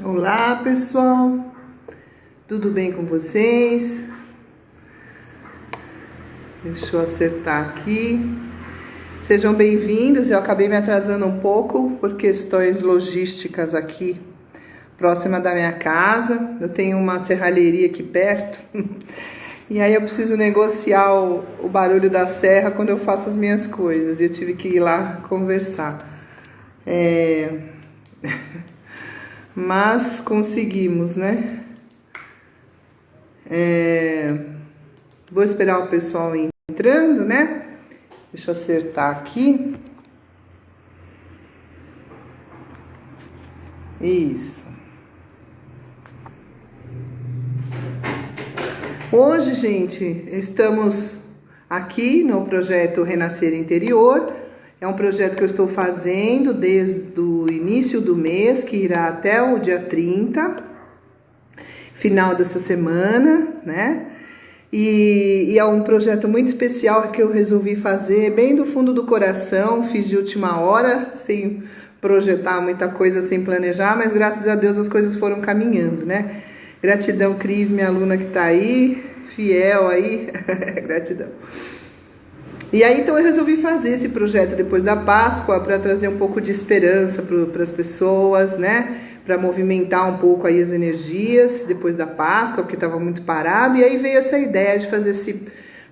Olá, pessoal, tudo bem com vocês? Deixa eu acertar aqui. Sejam bem-vindos. Eu acabei me atrasando um pouco por questões logísticas aqui, próxima da minha casa. Eu tenho uma serralheria aqui perto e aí eu preciso negociar o barulho da serra quando eu faço as minhas coisas. Eu tive que ir lá conversar. Mas conseguimos, né? Vou esperar o pessoal entrando, né? Deixa eu acertar aqui. Isso. Hoje, gente, estamos aqui no projeto Renascer Interior. É um projeto que eu estou fazendo desde o início do mês, que irá até o dia 30, final dessa semana, né? E é um projeto muito especial que eu resolvi fazer bem do fundo do coração, fiz de última hora, sem projetar muita coisa, sem planejar, mas graças a Deus as coisas foram caminhando, né? Gratidão, Cris, minha aluna que tá aí, fiel aí, gratidão. E aí, então, eu resolvi fazer esse projeto depois da Páscoa para trazer um pouco de esperança para as pessoas, né? Para movimentar um pouco aí as energias depois da Páscoa, porque estava muito parado. E aí veio essa ideia de fazer esse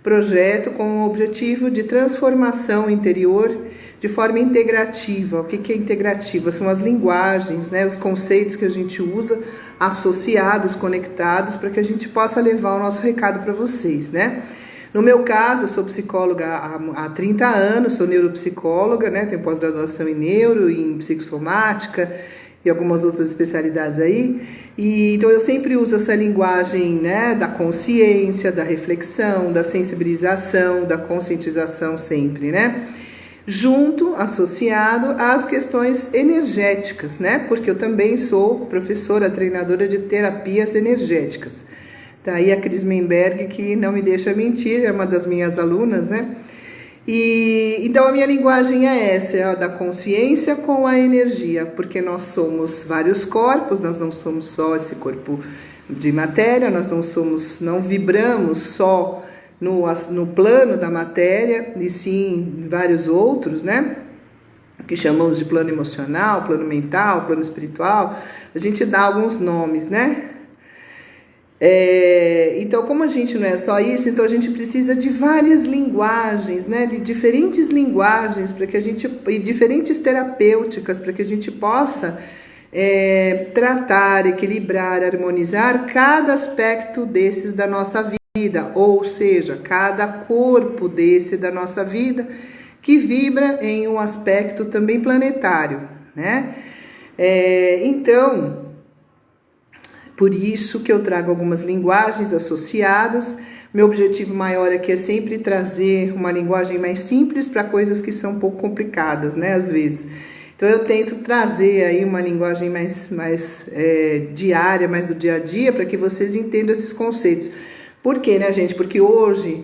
projeto com o objetivo de transformação interior de forma integrativa. O que é integrativa? São as linguagens, né? Os conceitos que a gente usa associados, conectados, para que a gente possa levar o nosso recado para vocês, né? No meu caso, eu sou psicóloga há 30 anos, sou neuropsicóloga, né? Tenho pós-graduação em neuro, em psicossomática e algumas outras especialidades aí. E então eu sempre uso essa linguagem, né, da consciência, da reflexão, da sensibilização, da conscientização sempre, né? Junto, associado às questões energéticas, né? Porque eu também sou professora, treinadora de terapias energéticas. Tá aí a Cris Menberg, que não me deixa mentir, é uma das minhas alunas, né? E então a minha linguagem é essa, é a da consciência com a energia, porque nós somos vários corpos, nós não somos só esse corpo de matéria, nós não vibramos só no plano da matéria, e sim vários outros, né? Que chamamos de plano emocional, plano mental, plano espiritual. A gente dá alguns nomes, né? Então, como a gente não é só isso, então a gente precisa de várias linguagens, né? De diferentes linguagens para que a gente, e diferentes terapêuticas para que a gente possa tratar, equilibrar, harmonizar cada aspecto desses da nossa vida, ou seja, cada corpo desse da nossa vida que vibra em um aspecto também planetário, né? Então, por isso que eu trago algumas linguagens associadas. Meu objetivo maior aqui é sempre trazer uma linguagem mais simples para coisas que são um pouco complicadas, né, às vezes. Então eu tento trazer aí uma linguagem mais diária, mais do dia a dia, para que vocês entendam esses conceitos. Por quê, né, gente? Porque hoje,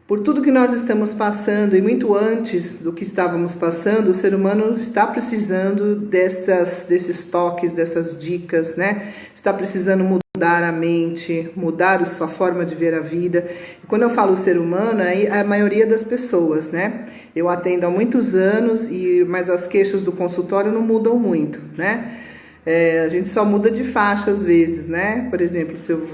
por tudo que nós estamos passando e muito antes do que estávamos passando, o ser humano está precisando desses toques, dessas dicas, né? Está precisando mudar a mente, mudar a sua forma de ver a vida. E quando eu falo ser humano, é a maioria das pessoas, né? Eu atendo há muitos anos, mas as queixas do consultório não mudam muito, né? A gente só muda de faixa às vezes, né? Por exemplo, se eu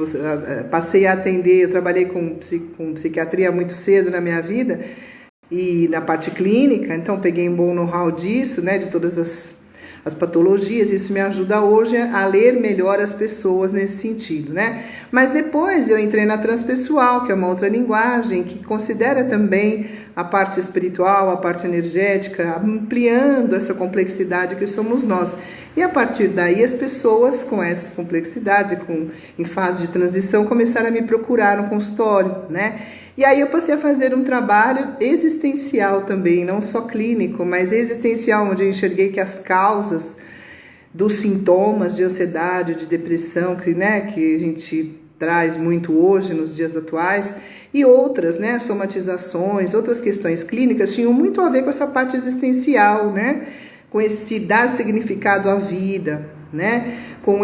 passei a atender, eu trabalhei com psiquiatria muito cedo na minha vida e na parte clínica, então peguei um bom know-how disso, né? De todas as patologias, isso me ajuda hoje a ler melhor as pessoas nesse sentido, né? Mas depois eu entrei na transpessoal, que é uma outra linguagem que considera também a parte espiritual, a parte energética, ampliando essa complexidade que somos nós. E a partir daí as pessoas com essas complexidades, em fase de transição, começaram a me procurar no consultório, né? E aí eu passei a fazer um trabalho existencial também, não só clínico, mas existencial, onde eu enxerguei que as causas dos sintomas de ansiedade, de depressão, que a gente traz muito hoje nos dias atuais, e outras, né, somatizações, outras questões clínicas, tinham muito a ver com essa parte existencial, né? Com esse dar significado à vida, né? Com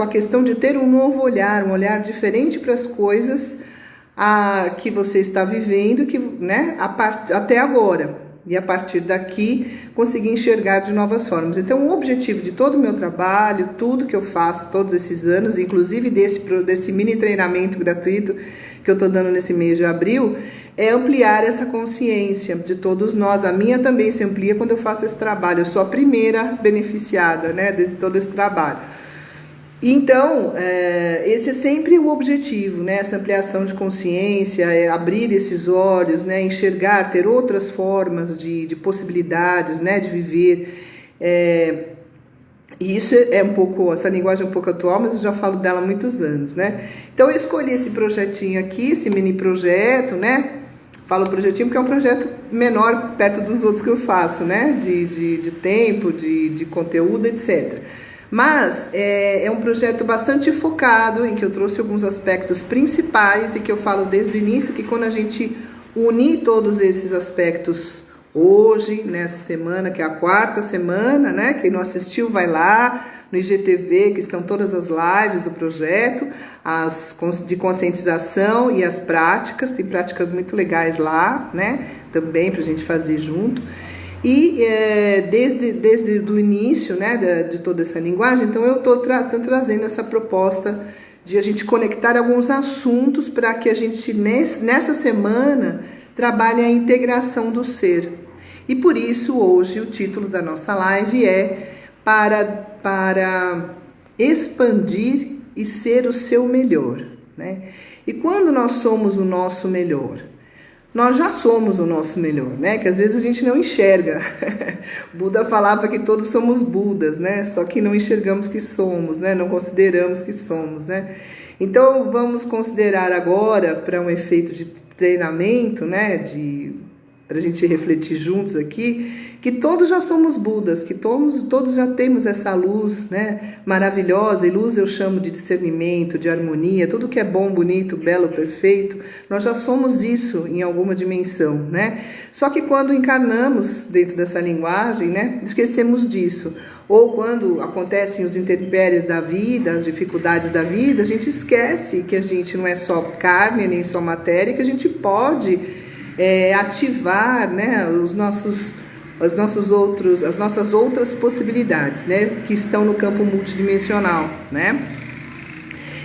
a questão de ter um novo olhar, um olhar diferente para as coisas que você está vivendo, né? Até agora. E a partir daqui conseguir enxergar de novas formas. Então o objetivo de todo o meu trabalho, tudo que eu faço todos esses anos, inclusive desse mini treinamento gratuito que eu estou dando nesse mês de abril, é ampliar essa consciência de todos nós. A minha também se amplia quando eu faço esse trabalho. Eu sou a primeira beneficiada, né, de todo esse trabalho. Então, esse é sempre o objetivo, né? Essa ampliação de consciência, abrir esses olhos, né? Enxergar, ter outras formas de possibilidades, né? De viver. E isso é essa linguagem é um pouco atual, mas eu já falo dela há muitos anos, né? Então, eu escolhi esse projetinho aqui, esse mini projeto, né? Falo projetinho porque é um projeto menor perto dos outros que eu faço, né? De tempo, de conteúdo, etc. Mas é um projeto bastante focado, em que eu trouxe alguns aspectos principais e que eu falo desde o início, que quando a gente unir todos esses aspectos hoje, nessa semana, que é a 4ª semana, né? Quem não assistiu, vai lá no IGTV, que estão todas as lives do projeto, as de conscientização e as práticas, tem práticas muito legais lá, né? Também pra gente fazer junto. E desde o início, né, de toda essa linguagem, então eu estou trazendo essa proposta de a gente conectar alguns assuntos para que a gente, nessa semana, trabalhe a integração do ser. E por isso, hoje, o título da nossa live é para expandir e ser o seu melhor, né? E quando nós somos o nosso melhor? Nós já somos o nosso melhor, né? Que às vezes a gente não enxerga. Buda falava que todos somos Budas, né? Só que não enxergamos que somos, né? Não consideramos que somos, né? Então vamos considerar agora, para um efeito de treinamento, né? Para a gente refletir juntos aqui, que todos já somos Budas, que todos já temos essa luz, né, maravilhosa, e luz eu chamo de discernimento, de harmonia, tudo que é bom, bonito, belo, perfeito, nós já somos isso em alguma dimensão, né? Só que quando encarnamos dentro dessa linguagem, né, esquecemos disso. Ou quando acontecem os intempéries da vida, as dificuldades da vida, a gente esquece que a gente não é só carne, nem só matéria, que a gente pode ativar, né, as nossas outras possibilidades, né, que estão no campo multidimensional, né?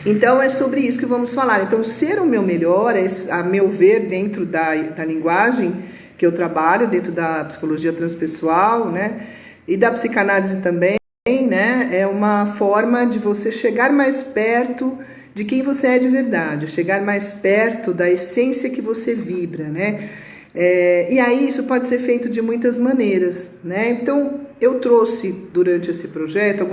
Então é sobre isso que vamos falar. Então, ser o meu melhor, a meu ver, dentro da linguagem que eu trabalho, dentro da psicologia transpessoal, né, e da psicanálise também, né, é uma forma de você chegar mais perto de quem você é de verdade, chegar mais perto da essência que você vibra, né? E aí isso pode ser feito de muitas maneiras, né? Então eu trouxe durante esse projeto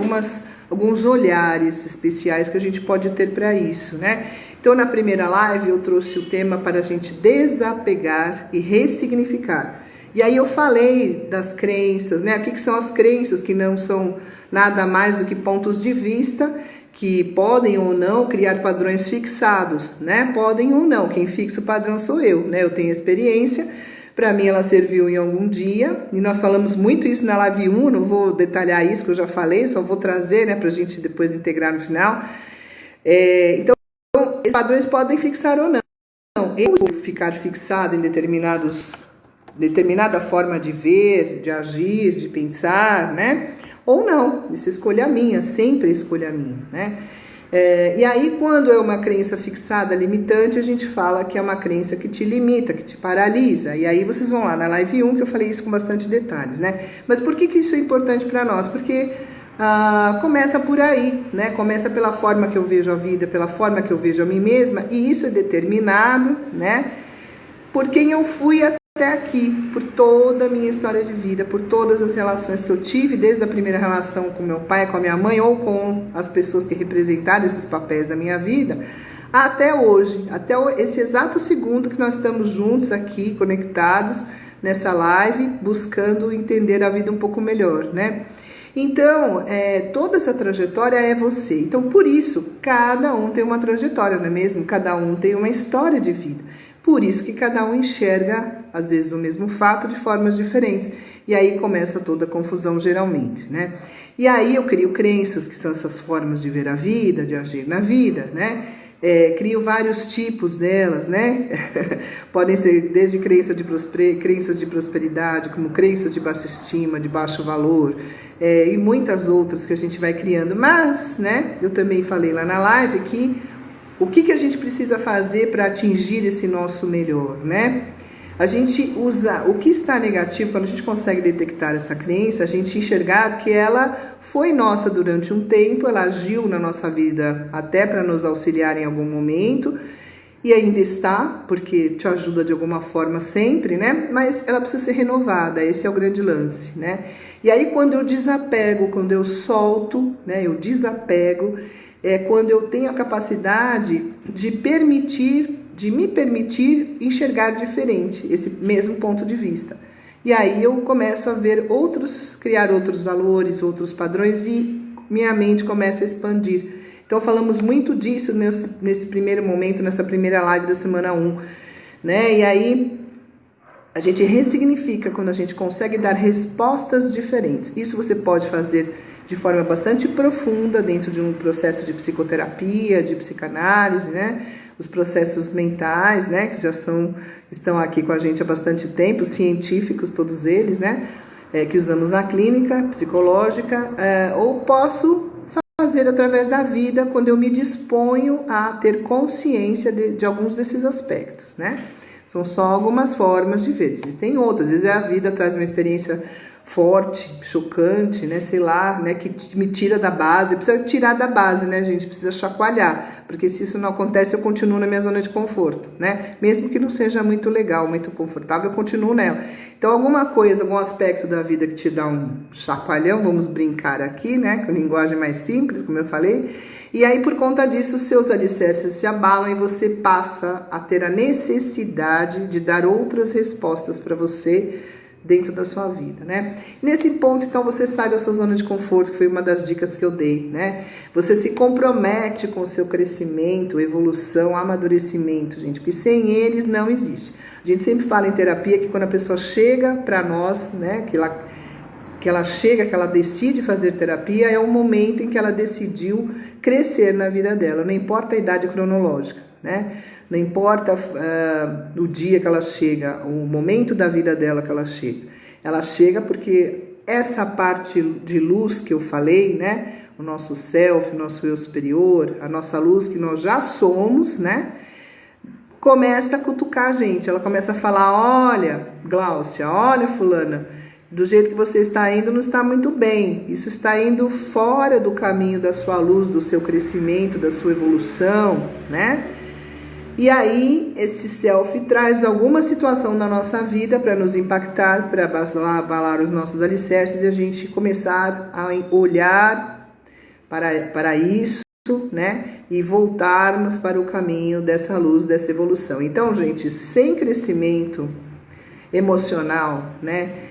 alguns olhares especiais que a gente pode ter para isso, né? Então na primeira live eu trouxe o tema para a gente desapegar e ressignificar. E aí eu falei das crenças, né? O que são as crenças, que não são nada mais do que pontos de vista que podem ou não criar padrões fixados, né? Podem ou não, quem fixa o padrão sou eu, né? Eu tenho experiência, para mim ela serviu em algum dia, e nós falamos muito isso na live 1, não vou detalhar isso que eu já falei, só vou trazer, né, para a gente depois integrar no final. Então, esses padrões podem fixar ou não. Eu vou ficar fixado em determinada forma de ver, de agir, de pensar, né? Ou não, isso é escolha minha, sempre é escolha minha, né? E aí, quando é uma crença fixada, limitante, a gente fala que é uma crença que te limita, que te paralisa. E aí vocês vão lá na live 1, que eu falei isso com bastante detalhes, né? Mas por que isso é importante para nós? Porque começa por aí, né? Começa pela forma que eu vejo a vida, pela forma que eu vejo a mim mesma, e isso é determinado, né, por quem eu fui até aqui, por toda a minha história de vida, por todas as relações que eu tive, desde a primeira relação com meu pai, com a minha mãe, ou com as pessoas que representaram esses papéis da minha vida, até hoje, até esse exato segundo que nós estamos juntos aqui, conectados nessa live, buscando entender a vida um pouco melhor, né? Então, toda essa trajetória é você. Então, por isso, cada um tem uma trajetória, não é mesmo? Cada um tem uma história de vida. Por isso que cada um enxerga, às vezes, o mesmo fato de formas diferentes. E aí começa toda a confusão, geralmente, né? E aí eu crio crenças, que são essas formas de ver a vida, de agir na vida, né? Crio vários tipos delas, né? Podem ser desde crenças de prosperidade, como crenças de baixa estima, de baixo valor, e muitas outras que a gente vai criando. Mas, né, eu também falei lá na live que o que a gente precisa fazer para atingir esse nosso melhor, né? A gente usa o que está negativo, quando a gente consegue detectar essa crença, a gente enxergar que ela foi nossa durante um tempo, ela agiu na nossa vida até para nos auxiliar em algum momento, e ainda está, porque te ajuda de alguma forma sempre, né? Mas ela precisa ser renovada, esse é o grande lance, né? E aí quando eu desapego, quando eu solto, né? Eu desapego, é quando eu tenho a capacidade de me permitir enxergar diferente esse mesmo ponto de vista. E aí eu começo a ver criar outros valores, outros padrões e minha mente começa a expandir. Então falamos muito disso nesse primeiro momento, nessa primeira live da semana 1, né? E aí a gente ressignifica quando a gente consegue dar respostas diferentes. Isso você pode fazer de forma bastante profunda dentro de um processo de psicoterapia, de psicanálise, né? Os processos mentais, né? Que já estão aqui com a gente há bastante tempo, científicos todos eles, né? Que usamos na clínica psicológica, ou posso fazer através da vida quando eu me disponho a ter consciência de alguns desses aspectos, né? São só algumas formas de ver. Existem outras. Às vezes a vida traz uma experiência forte, chocante, né, sei lá, né, que me tira da base. Precisa tirar da base, né, gente? Precisa chacoalhar, porque se isso não acontece, eu continuo na minha zona de conforto, né? Mesmo que não seja muito legal, muito confortável, eu continuo nela. Então, alguma coisa, algum aspecto da vida que te dá um chacoalhão, vamos brincar aqui, né, com linguagem mais simples, como eu falei, e aí, por conta disso, seus alicerces se abalam e você passa a ter a necessidade de dar outras respostas para você dentro da sua vida, né? Nesse ponto, então, você sai da sua zona de conforto, que foi uma das dicas que eu dei, né? Você se compromete com o seu crescimento, evolução, amadurecimento, gente, porque sem eles não existe. A gente sempre fala em terapia que quando a pessoa chega para nós, né, que ela decide fazer terapia, é o momento em que ela decidiu crescer na vida dela, não importa a idade cronológica, né? Não importa o dia que ela chega, o momento da vida dela que ela chega porque essa parte de luz que eu falei, né? O nosso self, o nosso eu superior, a nossa luz que nós já somos, né? Começa a cutucar a gente, ela começa a falar, olha, Gláucia, olha, fulana, do jeito que você está indo, não está muito bem. Isso está indo fora do caminho da sua luz, do seu crescimento, da sua evolução, né? E aí, esse self traz alguma situação na nossa vida para nos impactar, para abalar os nossos alicerces e a gente começar a olhar para isso, né? E voltarmos para o caminho dessa luz, dessa evolução. Então, gente, sem crescimento emocional, né?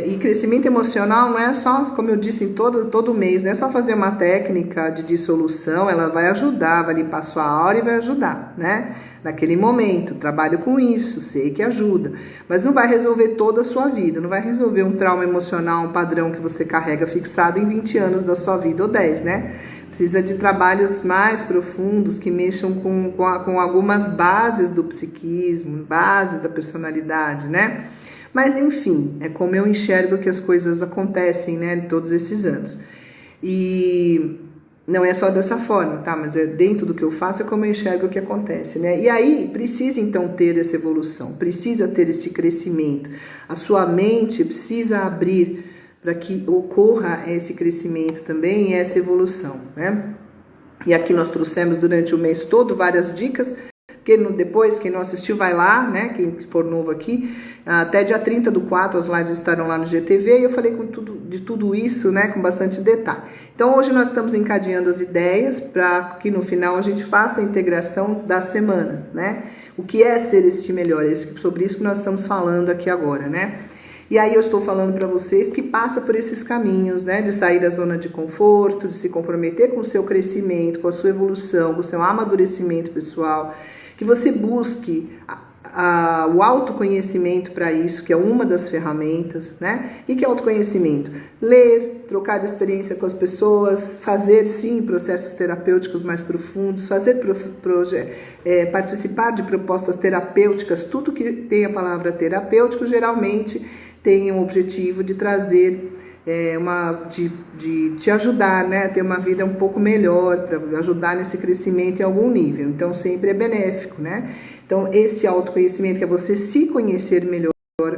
E crescimento emocional não é só, como eu disse, todo mês, não é só fazer uma técnica de dissolução, ela vai ajudar, vai limpar sua aura e vai ajudar, né? Naquele momento, trabalho com isso, sei que ajuda, mas não vai resolver toda a sua vida, não vai resolver um trauma emocional, um padrão que você carrega fixado em 20 anos da sua vida, ou 10, né? Precisa de trabalhos mais profundos que mexam com algumas bases do psiquismo, bases da personalidade, né? Mas, enfim, é como eu enxergo que as coisas acontecem, né, todos esses anos. E não é só dessa forma, tá? Mas dentro do que eu faço é como eu enxergo o que acontece, né? E aí, precisa, então, ter essa evolução, precisa ter esse crescimento. A sua mente precisa abrir para que ocorra esse crescimento também e essa evolução, né? E aqui nós trouxemos durante o mês todo várias dicas. Depois, quem não assistiu, vai lá, né? Quem for novo aqui, até dia 30/4 as lives estarão lá no GTV e eu falei de tudo isso, né? Com bastante detalhe. Então, hoje nós estamos encadeando as ideias para que no final a gente faça a integração da semana, né? O que é ser este melhor? É sobre isso que nós estamos falando aqui agora, né? E aí eu estou falando para vocês que passa por esses caminhos, né? De sair da zona de conforto, de se comprometer com o seu crescimento, com a sua evolução, com o seu amadurecimento pessoal, que você busque o autoconhecimento para isso, que é uma das ferramentas, né? E que é autoconhecimento? Ler, trocar de experiência com as pessoas, fazer, sim, processos terapêuticos mais profundos, participar de propostas terapêuticas. Tudo que tem a palavra terapêutico geralmente tem o objetivo de trazer de te ajudar, né, a ter uma vida um pouco melhor, para ajudar nesse crescimento em algum nível. Então sempre é benéfico, né? Então esse autoconhecimento, que é você se conhecer melhor,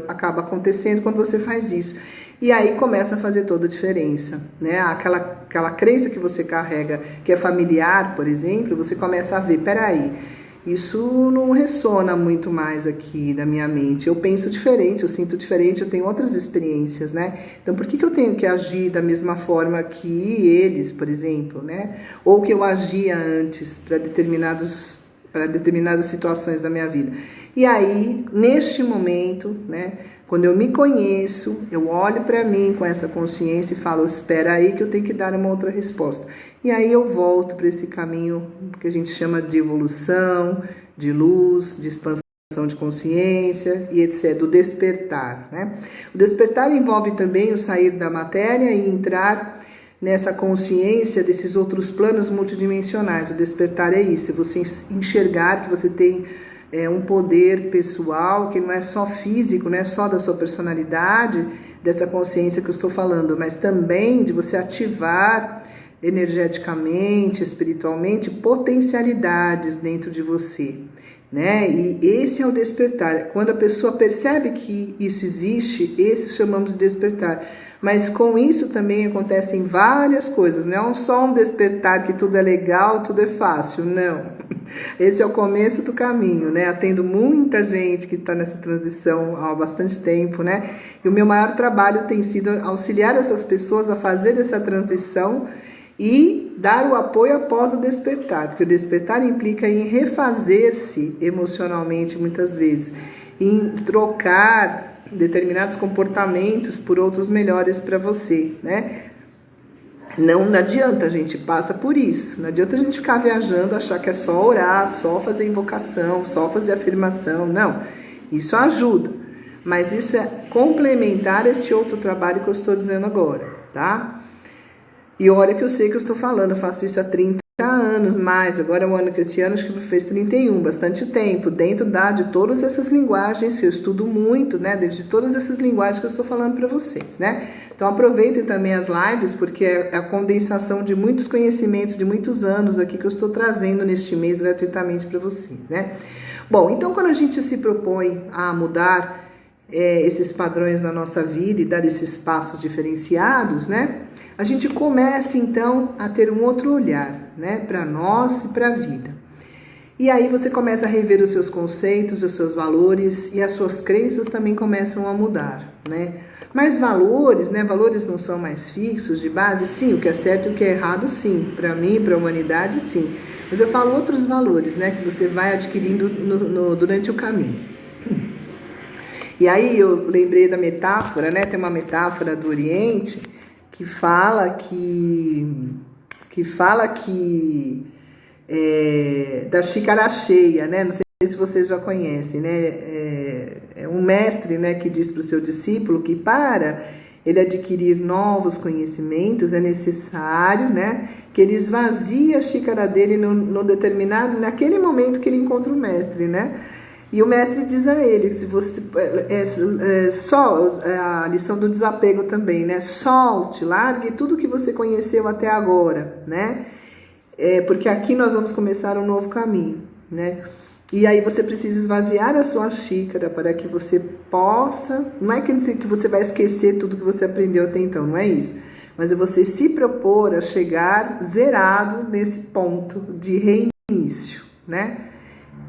acaba acontecendo quando você faz isso. E aí começa a fazer toda a diferença, né? Aquela crença que você carrega, que é familiar, por exemplo, você começa a ver, peraí, isso não ressona muito mais aqui na minha mente. Eu penso diferente, eu sinto diferente, eu tenho outras experiências, né? Então, por que eu tenho que agir da mesma forma que eles, por exemplo, né? Ou que eu agia antes para determinadas situações da minha vida. E aí, neste momento, né? Quando eu me conheço, eu olho para mim com essa consciência e falo, espera aí que eu tenho que dar uma outra resposta. E aí eu volto para esse caminho que a gente chama de evolução, de luz, de expansão de consciência e etc., do despertar, né? O despertar envolve também o sair da matéria e entrar nessa consciência desses outros planos multidimensionais. O despertar é isso, é você enxergar que você tem um poder pessoal que não é só físico, não é só da sua personalidade, dessa consciência que eu estou falando, mas também de você ativar energeticamente, espiritualmente, potencialidades dentro de você, né? E esse é o despertar. Quando a pessoa percebe que isso existe, esse chamamos de despertar. Mas com isso também acontecem várias coisas, não é só um despertar que tudo é legal, tudo é fácil, não. Esse é o começo do caminho, né? Atendo muita gente que está nessa transição há bastante tempo, né? E o meu maior trabalho tem sido auxiliar essas pessoas a fazer essa transição e dar o apoio após o despertar, porque o despertar implica em refazer-se emocionalmente muitas vezes, em trocar determinados comportamentos por outros melhores para você, né? Não adianta, a gente passa por isso. Não adianta a gente ficar viajando, achar que é só orar, só fazer invocação, só fazer afirmação. Não, isso ajuda. Mas isso é complementar esse outro trabalho que eu estou dizendo agora, tá? E olha que eu sei que eu estou falando, eu faço isso há 30 anos mais. Agora é um ano que esse ano acho que fez 31, bastante tempo. Dentro de todas essas linguagens, eu estudo muito, né? Dentro de todas essas linguagens que eu estou falando para vocês, né? Então aproveitem também as lives, porque é a condensação de muitos conhecimentos de muitos anos aqui que eu estou trazendo neste mês gratuitamente para vocês, né? Bom, então quando a gente se propõe a mudar esses padrões na nossa vida e dar esses passos diferenciados, né? A gente começa então a ter um outro olhar, né? Para nós e para a vida. E aí você começa a rever os seus conceitos, os seus valores e as suas crenças também começam a mudar, né? Mas valores, né? Valores não são mais fixos, de base, sim. O que é certo e o que é errado, sim. Para mim, para a humanidade, sim. Mas eu falo outros valores, né? Que você vai adquirindo durante o caminho. E aí eu lembrei da metáfora, né? Tem uma metáfora do Oriente que fala da xícara cheia, né? Não sei se vocês já conhecem, né? É um mestre, né, que diz para o seu discípulo que para ele adquirir novos conhecimentos é necessário, né, que ele esvazie a xícara dele naquele momento que ele encontra o mestre, né? E o mestre diz a ele, se você a lição do desapego também, né? Solte, largue tudo que você conheceu até agora, né? Porque aqui nós vamos começar um novo caminho, né? E aí você precisa esvaziar a sua xícara para que você possa... Não é que você vai esquecer tudo que você aprendeu até então, não é isso. Mas é você se propor a chegar zerado nesse ponto de reinício, né?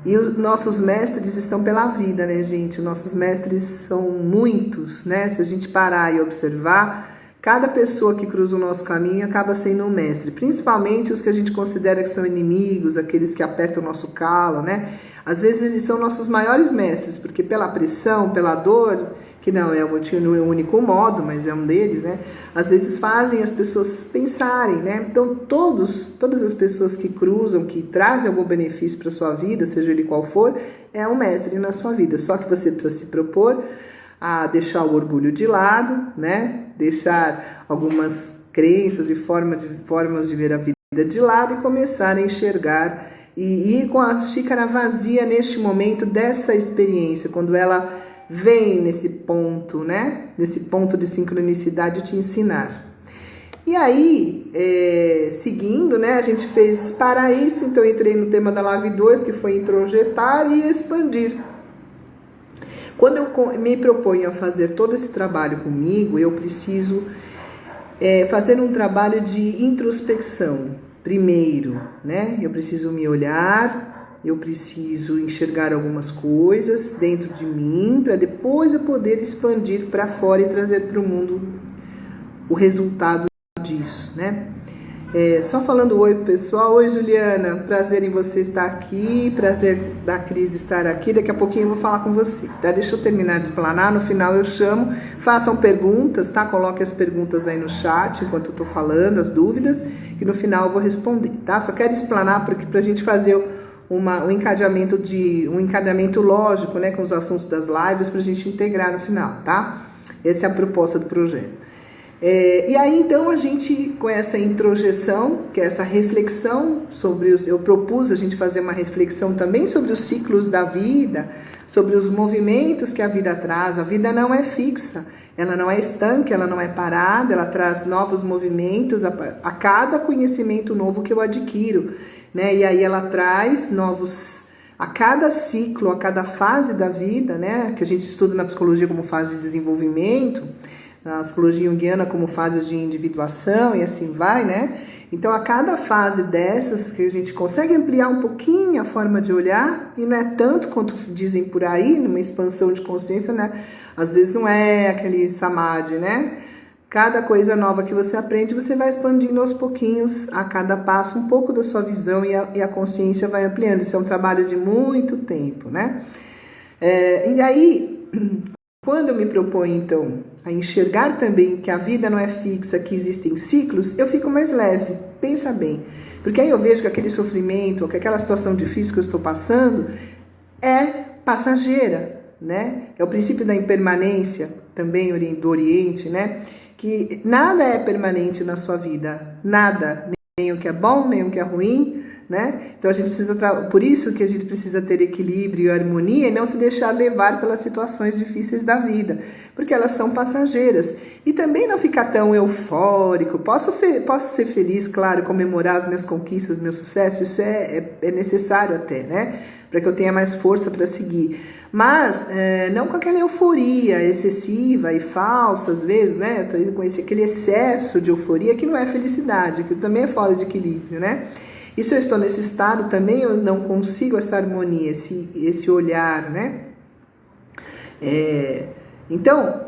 E os nossos mestres estão pela vida, né, gente? Os nossos mestres são muitos, né? Se a gente parar e observar, cada pessoa que cruza o nosso caminho acaba sendo um mestre. Principalmente os que a gente considera que são inimigos, aqueles que apertam o nosso calo, né? Às vezes eles são nossos maiores mestres, porque pela pressão, pela dor que não é o único modo, mas é um deles, né? Às vezes fazem as pessoas pensarem, né? Então, todas as pessoas que cruzam, que trazem algum benefício para sua vida, seja ele qual for, é um mestre na sua vida. Só que você precisa se propor a deixar o orgulho de lado, né? Deixar algumas crenças e formas de ver a vida de lado e começar a enxergar e ir com a xícara vazia neste momento dessa experiência, quando ela vem nesse ponto, né? Nesse ponto de sincronicidade te ensinar. E aí, seguindo, né? A gente fez para isso, então eu entrei no tema da Live 2, que foi introjetar e expandir. Quando eu me proponho a fazer todo esse trabalho comigo, eu preciso fazer um trabalho de introspecção. Primeiro, né? Eu preciso me olhar, eu preciso enxergar algumas coisas dentro de mim, para depois eu poder expandir para fora e trazer para o mundo o resultado disso, né? Só falando oi pro pessoal. Oi, Juliana, prazer em você estar aqui, prazer da Cris estar aqui. Daqui a pouquinho eu vou falar com vocês, tá? Deixa eu terminar de explanar, no final eu chamo, façam perguntas, tá? Coloquem as perguntas aí no chat enquanto eu tô falando, as dúvidas, e no final eu vou responder, tá? Só quero explanar porque pra gente fazer um encadeamento lógico, né, com os assuntos das lives, pra gente integrar no final, tá? Essa é a proposta do projeto. E aí, então, a gente, com essa introjeção, que é essa reflexão eu propus a gente fazer uma reflexão também sobre os ciclos da vida, sobre os movimentos que a vida traz. A vida não é fixa, ela não é estanque, ela não é parada, ela traz novos movimentos a cada conhecimento novo que eu adquiro, né? E aí ela traz a cada ciclo, a cada fase da vida, né? Que a gente estuda na psicologia como fase de desenvolvimento, na psicologia junguiana como fase de individuação e assim vai, né? Então, a cada fase dessas que a gente consegue ampliar um pouquinho a forma de olhar, e não é tanto quanto dizem por aí, numa expansão de consciência, né? Às vezes não é aquele samadhi, né? Cada coisa nova que você aprende, você vai expandindo aos pouquinhos, a cada passo, um pouco da sua visão e a consciência vai ampliando. Isso é um trabalho de muito tempo, né? E aí, quando eu me proponho, então, a enxergar também que a vida não é fixa, que existem ciclos, eu fico mais leve. Pensa bem. Porque aí eu vejo que aquele sofrimento, que aquela situação difícil que eu estou passando é passageira, né? É o princípio da impermanência, também do Oriente, né? Que nada é permanente na sua vida. Nada. Nem o que é bom, nem o que é ruim, né? Então a gente precisa, por isso que a gente precisa ter equilíbrio e harmonia e não se deixar levar pelas situações difíceis da vida, porque elas são passageiras. E também não ficar tão eufórico. Posso ser feliz, claro, comemorar as minhas conquistas, meus sucessos, isso é necessário até, né? Para que eu tenha mais força para seguir. Mas não com aquela euforia excessiva e falsa, às vezes, né? Com aquele excesso de euforia que não é felicidade, que também é fora de equilíbrio, né? E se eu estou nesse estado também, eu não consigo essa harmonia, esse olhar, né? Então,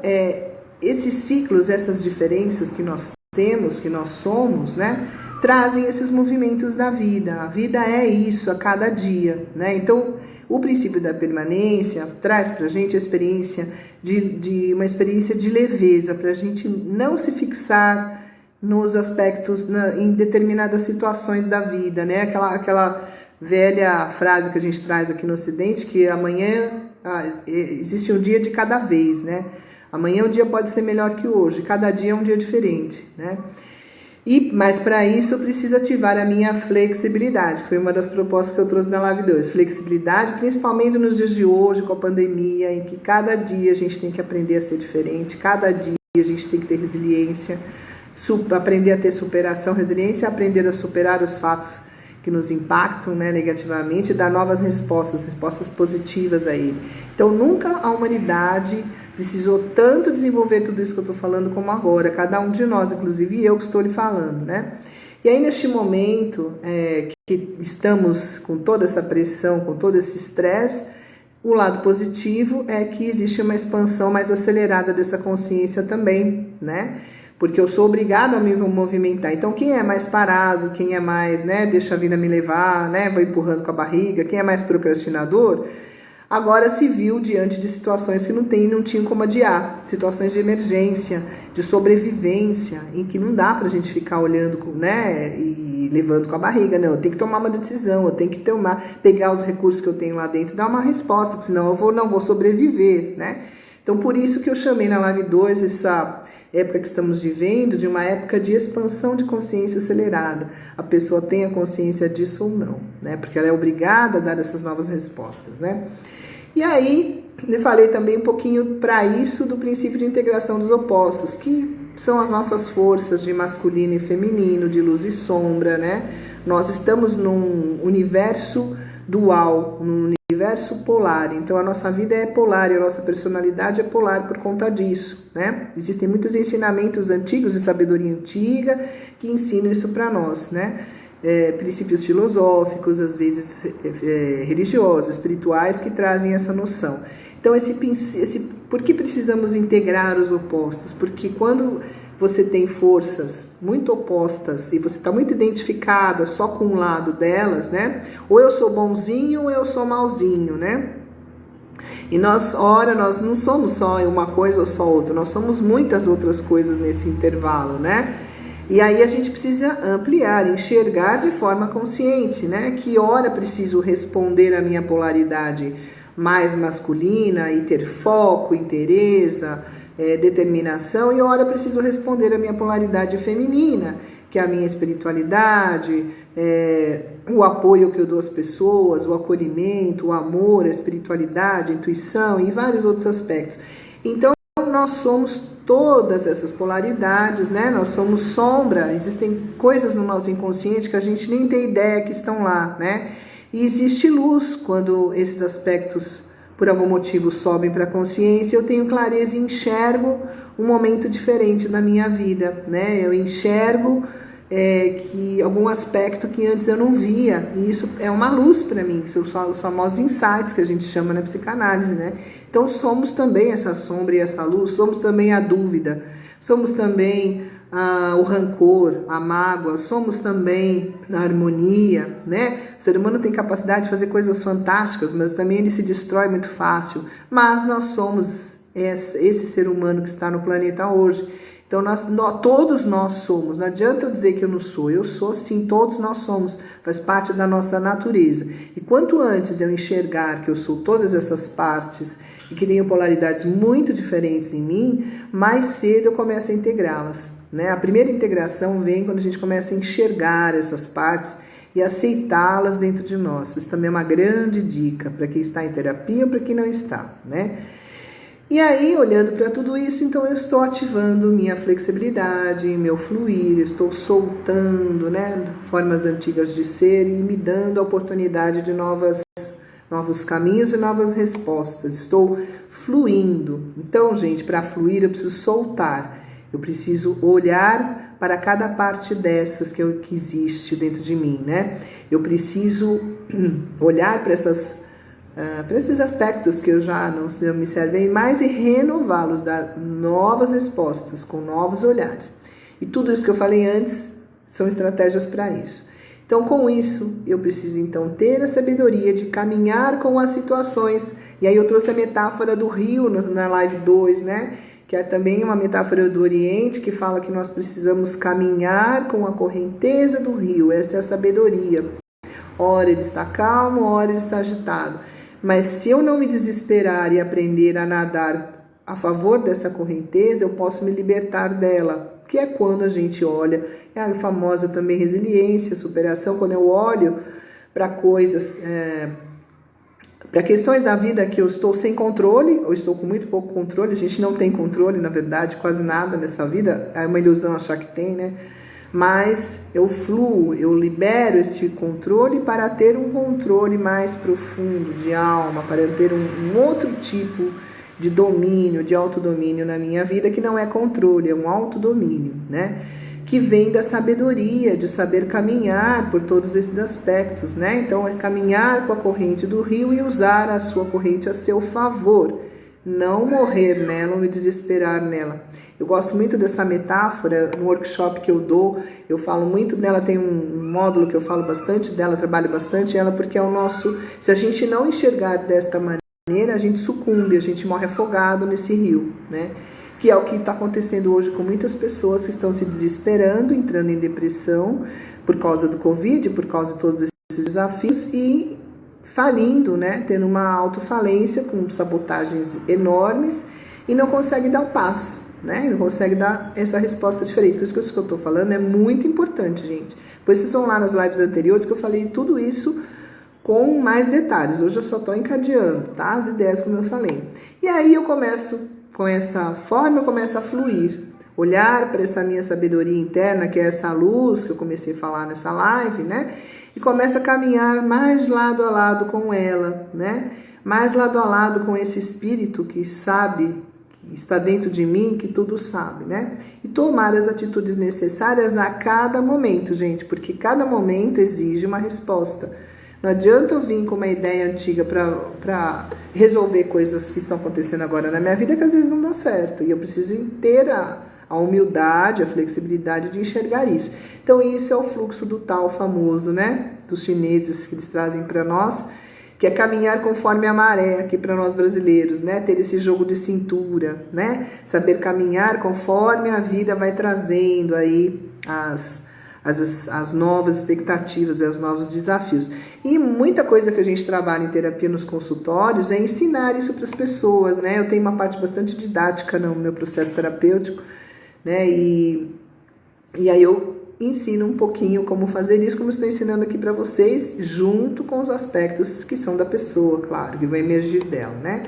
esses ciclos, essas diferenças que nós temos, que nós somos, né? Trazem esses movimentos da vida. A vida é isso a cada dia, né? Então, o princípio da permanência traz pra gente a experiência uma experiência de leveza, pra gente não se fixar nos aspectos, em determinadas situações da vida, né? Aquela velha frase que a gente traz aqui no Ocidente, que amanhã existe um dia de cada vez, né? Amanhã o dia pode ser melhor que hoje, cada dia é um dia diferente, né? Mas para isso eu preciso ativar a minha flexibilidade, que foi uma das propostas que eu trouxe na Live 2. Flexibilidade, principalmente nos dias de hoje, com a pandemia, em que cada dia a gente tem que aprender a ser diferente, cada dia a gente tem que ter resiliência, aprender a ter superação, resiliência, aprender a superar os fatos que nos impactam, né, negativamente, e dar novas respostas positivas a ele. Então, nunca a humanidade precisou tanto desenvolver tudo isso que eu estou falando como agora, cada um de nós, inclusive eu que estou lhe falando, né? E aí, neste momento que estamos com toda essa pressão, com todo esse estresse, o lado positivo é que existe uma expansão mais acelerada dessa consciência também, né? Porque eu sou obrigado a me movimentar. Então, quem é mais parado, quem é mais, né, deixa a vida me levar, né, vou empurrando com a barriga, quem é mais procrastinador, agora se viu diante de situações que não tinham como adiar, situações de emergência, de sobrevivência, em que não dá para a gente ficar olhando, né, e levando com a barriga, não, eu tenho que tomar uma decisão, eu tenho que pegar os recursos que eu tenho lá dentro e dar uma resposta, porque senão eu não vou sobreviver, né? Então, por isso que eu chamei na Live 2 essa época que estamos vivendo de uma época de expansão de consciência acelerada. A pessoa tem a consciência disso ou não, né? Porque ela é obrigada a dar essas novas respostas, né? E aí, eu falei também um pouquinho para isso do princípio de integração dos opostos, que são as nossas forças de masculino e feminino, de luz e sombra, né? Nós estamos num universo dual, num universo polar, então a nossa vida é polar e a nossa personalidade é polar por conta disso, né? Existem muitos ensinamentos antigos de sabedoria antiga que ensinam isso para nós, né? Princípios filosóficos, às vezes religiosos, espirituais, que trazem essa noção. Então, por que precisamos integrar os opostos? Porque quando você tem forças muito opostas e você está muito identificada só com um lado delas, né? Ou eu sou bonzinho ou eu sou malzinho, né? E nós não somos só uma coisa ou só outra, nós somos muitas outras coisas nesse intervalo, né? E aí a gente precisa ampliar, enxergar de forma consciente, né? Que hora preciso responder à minha polaridade mais masculina e ter foco, interesse, determinação, e hora preciso responder à minha polaridade feminina, que é a minha espiritualidade, o apoio que eu dou às pessoas, o acolhimento, o amor, a espiritualidade, a intuição e vários outros aspectos. Então, nós somos todas essas polaridades, né? Nós somos sombra, existem coisas no nosso inconsciente que a gente nem tem ideia que estão lá, né? E existe luz quando esses aspectos, por algum motivo, sobem para a consciência. Eu tenho clareza e enxergo um momento diferente na minha vida, né? Eu enxergo que algum aspecto que antes eu não via, e isso é uma luz para mim, que são os famosos insights que a gente chama na psicanálise, né? Então somos também essa sombra e essa luz, somos também a dúvida, somos também o rancor, a mágoa, somos também a harmonia, né? O ser humano tem capacidade de fazer coisas fantásticas, mas também ele se destrói muito fácil, mas nós somos esse ser humano que está no planeta hoje. Então, todos nós somos, não adianta eu dizer que eu não sou, eu sou sim, todos nós somos, faz parte da nossa natureza. E quanto antes eu enxergar que eu sou todas essas partes e que tenho polaridades muito diferentes em mim, mais cedo eu começo a integrá-las, né? A primeira integração vem quando a gente começa a enxergar essas partes e aceitá-las dentro de nós. Isso também é uma grande dica para quem está em terapia ou para quem não está, né? E aí, olhando para tudo isso, então eu estou ativando minha flexibilidade, meu fluir, eu estou soltando, né, formas antigas de ser e me dando a oportunidade de novos caminhos e novas respostas. Estou fluindo. Então, gente, para fluir eu preciso soltar. Eu preciso olhar para cada parte dessas que existe dentro de mim, né? Eu preciso olhar para esses aspectos que eu já não me servem mais e renová-los, dar novas respostas, com novos olhares. E tudo isso que eu falei antes são estratégias para isso. Então, com isso, eu preciso então ter a sabedoria de caminhar com as situações. E aí eu trouxe a metáfora do rio na Live 2, né? Que é também uma metáfora do Oriente, que fala que nós precisamos caminhar com a correnteza do rio. Essa é a sabedoria. Ora ele está calmo, ora ele está agitado. Mas se eu não me desesperar e aprender a nadar a favor dessa correnteza, eu posso me libertar dela, que é quando a gente olha, é a famosa também resiliência, superação, quando eu olho para coisas, para questões da vida que eu estou sem controle, ou estou com muito pouco controle. A gente não tem controle, na verdade, quase nada nessa vida, é uma ilusão achar que tem, né? Mas eu fluo, eu libero esse controle para ter um controle mais profundo de alma, para ter um outro tipo de domínio, de autodomínio na minha vida, que não é controle, é um autodomínio, né? Que vem da sabedoria, de saber caminhar por todos esses aspectos, né? Então, é caminhar com a corrente do rio e usar a sua corrente a seu favor. Não morrer nela ou me desesperar nela. Eu gosto muito dessa metáfora, no workshop que eu dou, eu falo muito dela, tem um módulo que eu falo bastante dela, trabalho bastante ela, porque é o nosso, se a gente não enxergar desta maneira, maneira, a gente sucumbe, a gente morre afogado nesse rio, né? Que é o que está acontecendo hoje com muitas pessoas que estão se desesperando, entrando em depressão por causa do Covid, por causa de todos esses desafios e falindo, né? Tendo uma autofalência com sabotagens enormes e não consegue dar o passo, né? Não consegue dar essa resposta diferente. Por isso que eu estou falando é muito importante, gente. Depois vocês vão lá nas lives anteriores que eu falei tudo isso com mais detalhes. Hoje eu só estou encadeando, tá? As ideias como eu falei. E aí eu começo com essa forma, eu começo a fluir. Olhar para essa minha sabedoria interna, que é essa luz que eu comecei a falar nessa live, né? E começo a caminhar mais lado a lado com ela, né? Mais lado a lado com esse espírito que sabe, que está dentro de mim, que tudo sabe, né? E tomar as atitudes necessárias a cada momento, gente, porque cada momento exige uma resposta. Não adianta eu vir com uma ideia antiga para resolver coisas que estão acontecendo agora na minha vida, que às vezes não dá certo. E eu preciso ter a humildade, a flexibilidade de enxergar isso. Então isso é o fluxo do tal famoso, né? Dos chineses que eles trazem para nós, que é caminhar conforme a maré aqui para nós brasileiros, né? Ter esse jogo de cintura, né? Saber caminhar conforme a vida vai trazendo aí as novas expectativas e os novos desafios. E muita coisa que a gente trabalha em terapia nos consultórios é ensinar isso para as pessoas, né? Eu tenho uma parte bastante didática no meu processo terapêutico, né? E aí eu ensino um pouquinho como fazer isso, como estou ensinando aqui para vocês, junto com os aspectos que são da pessoa, claro, que vai emergir dela, né?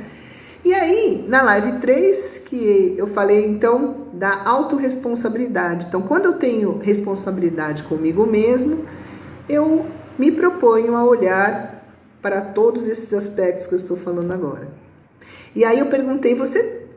E aí, na live 3, que eu falei, então, da autorresponsabilidade. Então, quando eu tenho responsabilidade comigo mesmo, eu me proponho a olhar para todos esses aspectos que eu estou falando agora. E aí eu perguntei,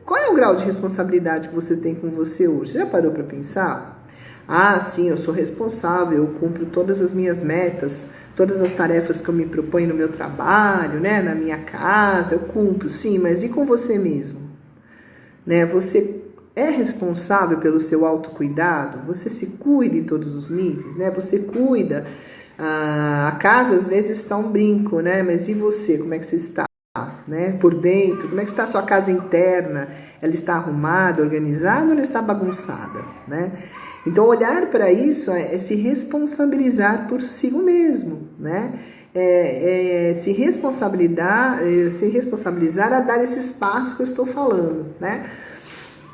qual é o grau de responsabilidade que você tem com você hoje? Você já parou para pensar? Ah, sim, eu sou responsável, eu cumpro todas as minhas metas, todas as tarefas que eu me proponho no meu trabalho, né, na minha casa, eu cumpro, sim, mas e com você mesmo? Né, você é responsável pelo seu autocuidado? Você se cuida em todos os níveis, né? Você cuida, a casa às vezes está um brinco, né? Mas e você, como é que você está? Né? Por dentro, como é que está a sua casa interna? Ela está arrumada, organizada ou ela está bagunçada, né? Então, olhar para isso é se responsabilizar por si mesmo, né? Se responsabilizar a dar esses passos que eu estou falando, né?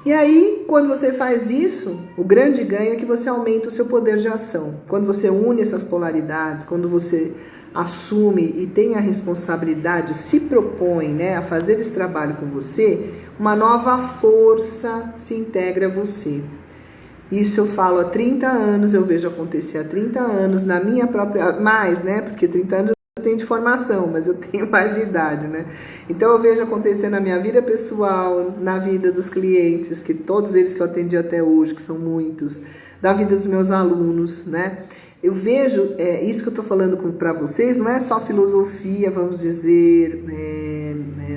E aí, quando você faz isso, o grande ganho é que você aumenta o seu poder de ação. Quando você une essas polaridades, quando você assume e tem a responsabilidade, se propõe, né, a fazer esse trabalho com você, uma nova força se integra a você. Isso eu falo há 30 anos, eu vejo acontecer há 30 anos, na minha própria... Mais, né? Porque 30 anos eu tenho de formação, mas eu tenho mais de idade, né? Então eu vejo acontecer na minha vida pessoal, na vida dos clientes, que todos eles que eu atendi até hoje, que são muitos, da vida dos meus alunos, né? Eu vejo, isso que eu estou falando para vocês, não é só filosofia, vamos dizer,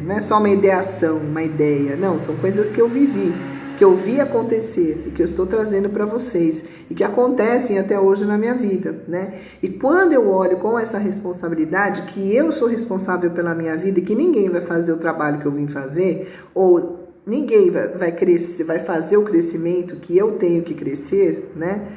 não é só uma ideação, uma ideia, não, são coisas que eu vivi, que eu vi acontecer e que eu estou trazendo para vocês e que acontecem até hoje na minha vida, né? E quando eu olho com essa responsabilidade, que eu sou responsável pela minha vida e que ninguém vai fazer o trabalho que eu vim fazer, ou ninguém vai crescer, vai fazer o crescimento que eu tenho que crescer, né?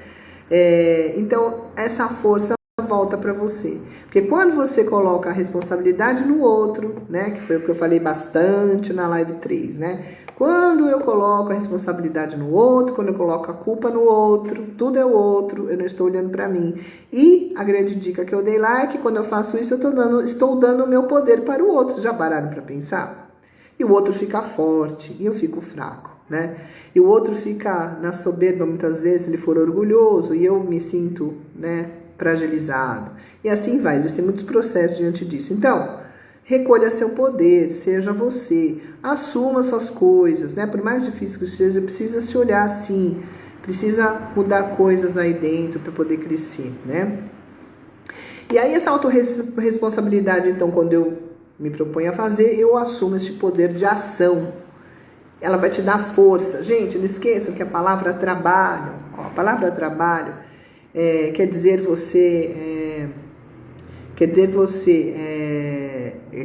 Então, essa força volta para você. Porque quando você coloca a responsabilidade no outro, né? Que foi o que eu falei bastante na live 3, né? Quando eu coloco a responsabilidade no outro, quando eu coloco a culpa no outro, tudo é o outro, eu não estou olhando para mim. E a grande dica que eu dei lá é que quando eu faço isso, eu estou dando o meu poder para o outro. Já pararam para pensar? E o outro fica forte e eu fico fraco, né? E o outro fica na soberba, muitas vezes, se ele for orgulhoso, e eu me sinto, né, fragilizado. E assim vai, existem muitos processos diante disso. Então, recolha seu poder, seja você, assuma suas coisas, né? Por mais difícil que seja, precisa se olhar assim, precisa mudar coisas aí dentro para poder crescer, né? E aí essa autorresponsabilidade, então, quando eu me proponho a fazer, eu assumo esse poder de ação. Ela vai te dar força. Gente, não esqueçam que a palavra trabalho, a palavra trabalho quer dizer você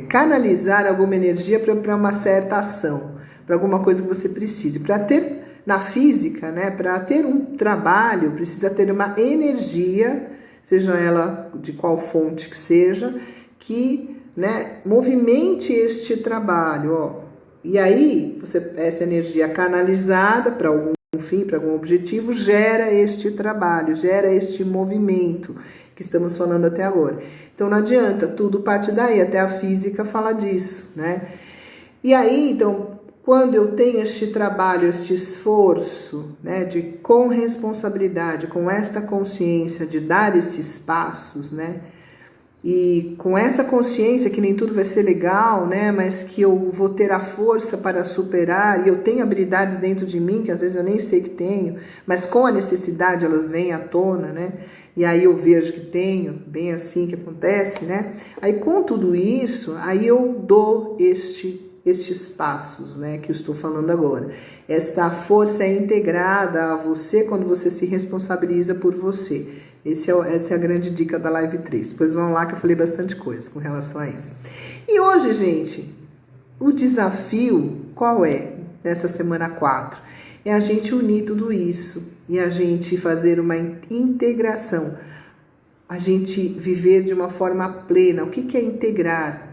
canalizar alguma energia para uma certa ação, para alguma coisa que você precise. Para ter, na física, né, para ter um trabalho, precisa ter uma energia, seja ela de qual fonte que seja, que, né, movimente este trabalho, ó. E aí, essa energia canalizada para algum fim, para algum objetivo, gera este trabalho, gera este movimento que estamos falando até agora. Então não adianta, tudo parte daí, até a física fala disso, né? E aí, então, quando eu tenho este trabalho, este esforço, né, de com responsabilidade, com esta consciência de dar esses passos, né? E com essa consciência que nem tudo vai ser legal, né? Mas que eu vou ter a força para superar, e eu tenho habilidades dentro de mim, que às vezes eu nem sei que tenho, mas com a necessidade elas vêm à tona, né? E aí eu vejo que tenho, bem assim que acontece, né? Aí com tudo isso, aí eu dou estes passos, né, que eu estou falando agora. Esta força é integrada a você quando você se responsabiliza por você. Essa é a grande dica da Live 3. Depois vão lá que eu falei bastante coisa com relação a isso. E hoje, gente, o desafio qual é nessa semana 4? É a gente unir tudo isso e a gente fazer uma integração. A gente viver de uma forma plena. O que é integrar?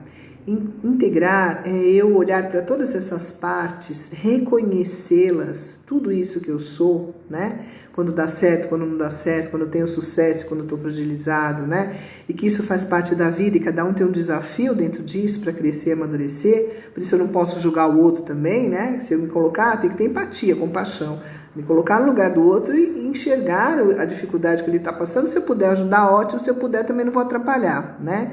Integrar é eu olhar para todas essas partes, reconhecê-las, tudo isso que eu sou, né? Quando dá certo, quando não dá certo, quando eu tenho sucesso, quando eu estou fragilizado, né? E que isso faz parte da vida e cada um tem um desafio dentro disso para crescer e amadurecer. Por isso eu não posso julgar o outro também, né? Se eu me colocar, tem que ter empatia, compaixão. Me colocar no lugar do outro e enxergar a dificuldade que ele está passando. Se eu puder ajudar, ótimo. Se eu puder, também não vou atrapalhar, né?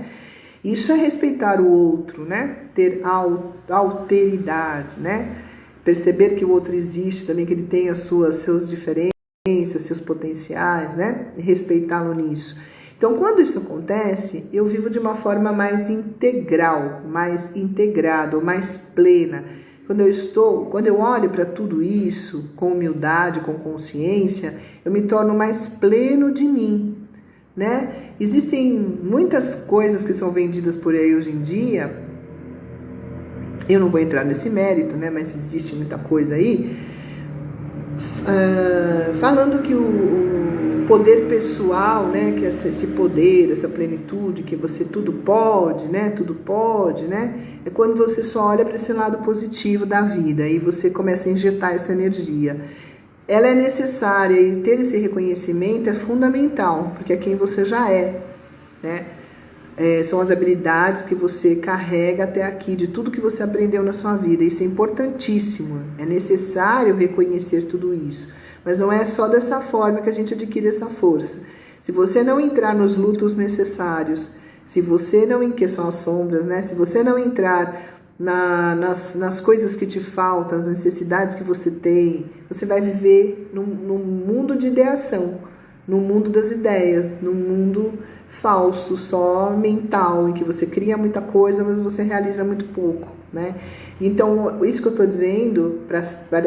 Isso é respeitar o outro, né? Ter alteridade, né? Perceber que o outro existe também, que ele tem as seus diferenças, seus potenciais, né? E respeitá-lo nisso. Então, quando isso acontece, eu vivo de uma forma mais integral, mais integrada, mais plena. Quando eu olho para tudo isso com humildade, com consciência, eu me torno mais pleno de mim, né? Existem muitas coisas que são vendidas por aí hoje em dia. Eu não vou entrar nesse mérito, né? Mas existe muita coisa aí falando que o poder pessoal, né? Que esse poder, essa plenitude, que você tudo pode, né? Tudo pode, né? É quando você só olha para esse lado positivo da vida e você começa a injetar essa energia. Ela é necessária e ter esse reconhecimento é fundamental, porque é quem você já é, né? São as habilidades que você carrega até aqui, de tudo que você aprendeu na sua vida. Isso é importantíssimo, é necessário reconhecer tudo isso. Mas não é só dessa forma que a gente adquire essa força. Se você não entrar nos lutos necessários, se você não, que são as sombras, né? Se você não entrar nas coisas que te faltam, as necessidades que você tem, você vai viver num mundo de ideação, no mundo das ideias, num mundo falso, só mental, em que você cria muita coisa, mas você realiza muito pouco, né? Então, isso que eu estou dizendo, para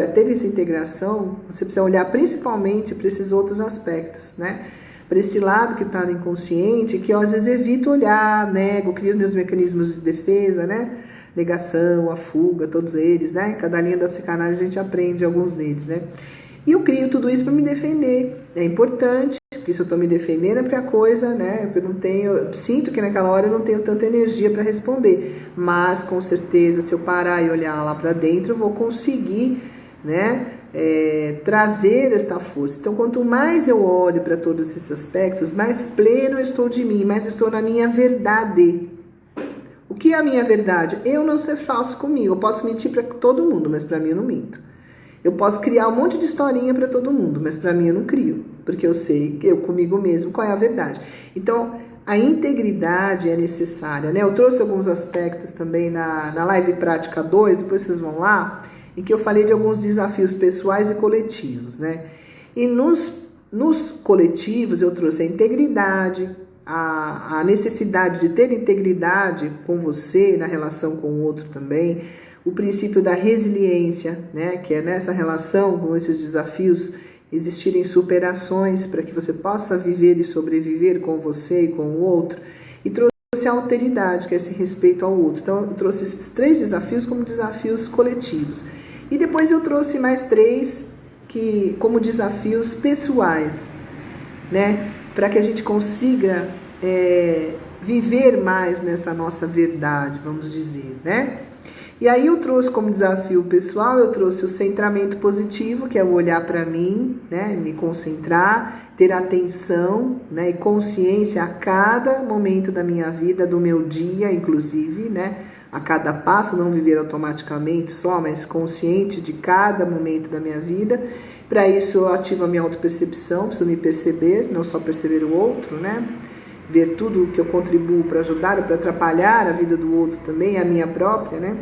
ter essa integração, você precisa olhar principalmente para esses outros aspectos, né? Para esse lado que está no inconsciente, que eu às vezes evito olhar, nego, crio meus mecanismos de defesa, né? Negação, a fuga, todos eles, né? Em cada linha da psicanálise a gente aprende alguns deles, né? E eu crio tudo isso para me defender. É importante, porque se eu estou me defendendo é porque a coisa, né? Eu sinto que naquela hora eu não tenho tanta energia para responder. Mas, com certeza, se eu parar e olhar lá para dentro, eu vou conseguir, né? Trazer esta força. Então, quanto mais eu olho para todos esses aspectos, mais pleno eu estou de mim, mais estou na minha verdade. O que é a minha verdade? Eu não ser falso comigo. Eu posso mentir para todo mundo, mas para mim eu não minto. Eu posso criar um monte de historinha para todo mundo, mas para mim eu não crio, porque eu sei, eu comigo mesmo, qual é a verdade. Então, a integridade é necessária, né? Eu trouxe alguns aspectos também na live prática 2, depois vocês vão lá, em que eu falei de alguns desafios pessoais e coletivos, né? E nos coletivos eu trouxe a integridade, a necessidade de ter integridade com você, na relação com o outro também, o princípio da resiliência, né, que é nessa relação com esses desafios existirem superações para que você possa viver e sobreviver com você e com o outro. E trouxe trouxe a alteridade, que é esse respeito ao outro. Então, eu trouxe esses 3 desafios como desafios coletivos. E depois eu trouxe mais 3 como desafios pessoais, né? Para que a gente consiga viver mais nessa nossa verdade, vamos dizer, né? E aí eu trouxe como desafio pessoal, eu trouxe o centramento positivo, que é o olhar para mim, né? Me concentrar, ter atenção, né? E consciência a cada momento da minha vida, do meu dia, inclusive, né? A cada passo, não viver automaticamente só, mas consciente de cada momento da minha vida. Para isso eu ativo a minha autopercepção, preciso me perceber, não só perceber o outro, né? Ver tudo que eu contribuo para ajudar ou para atrapalhar a vida do outro também, a minha própria, né?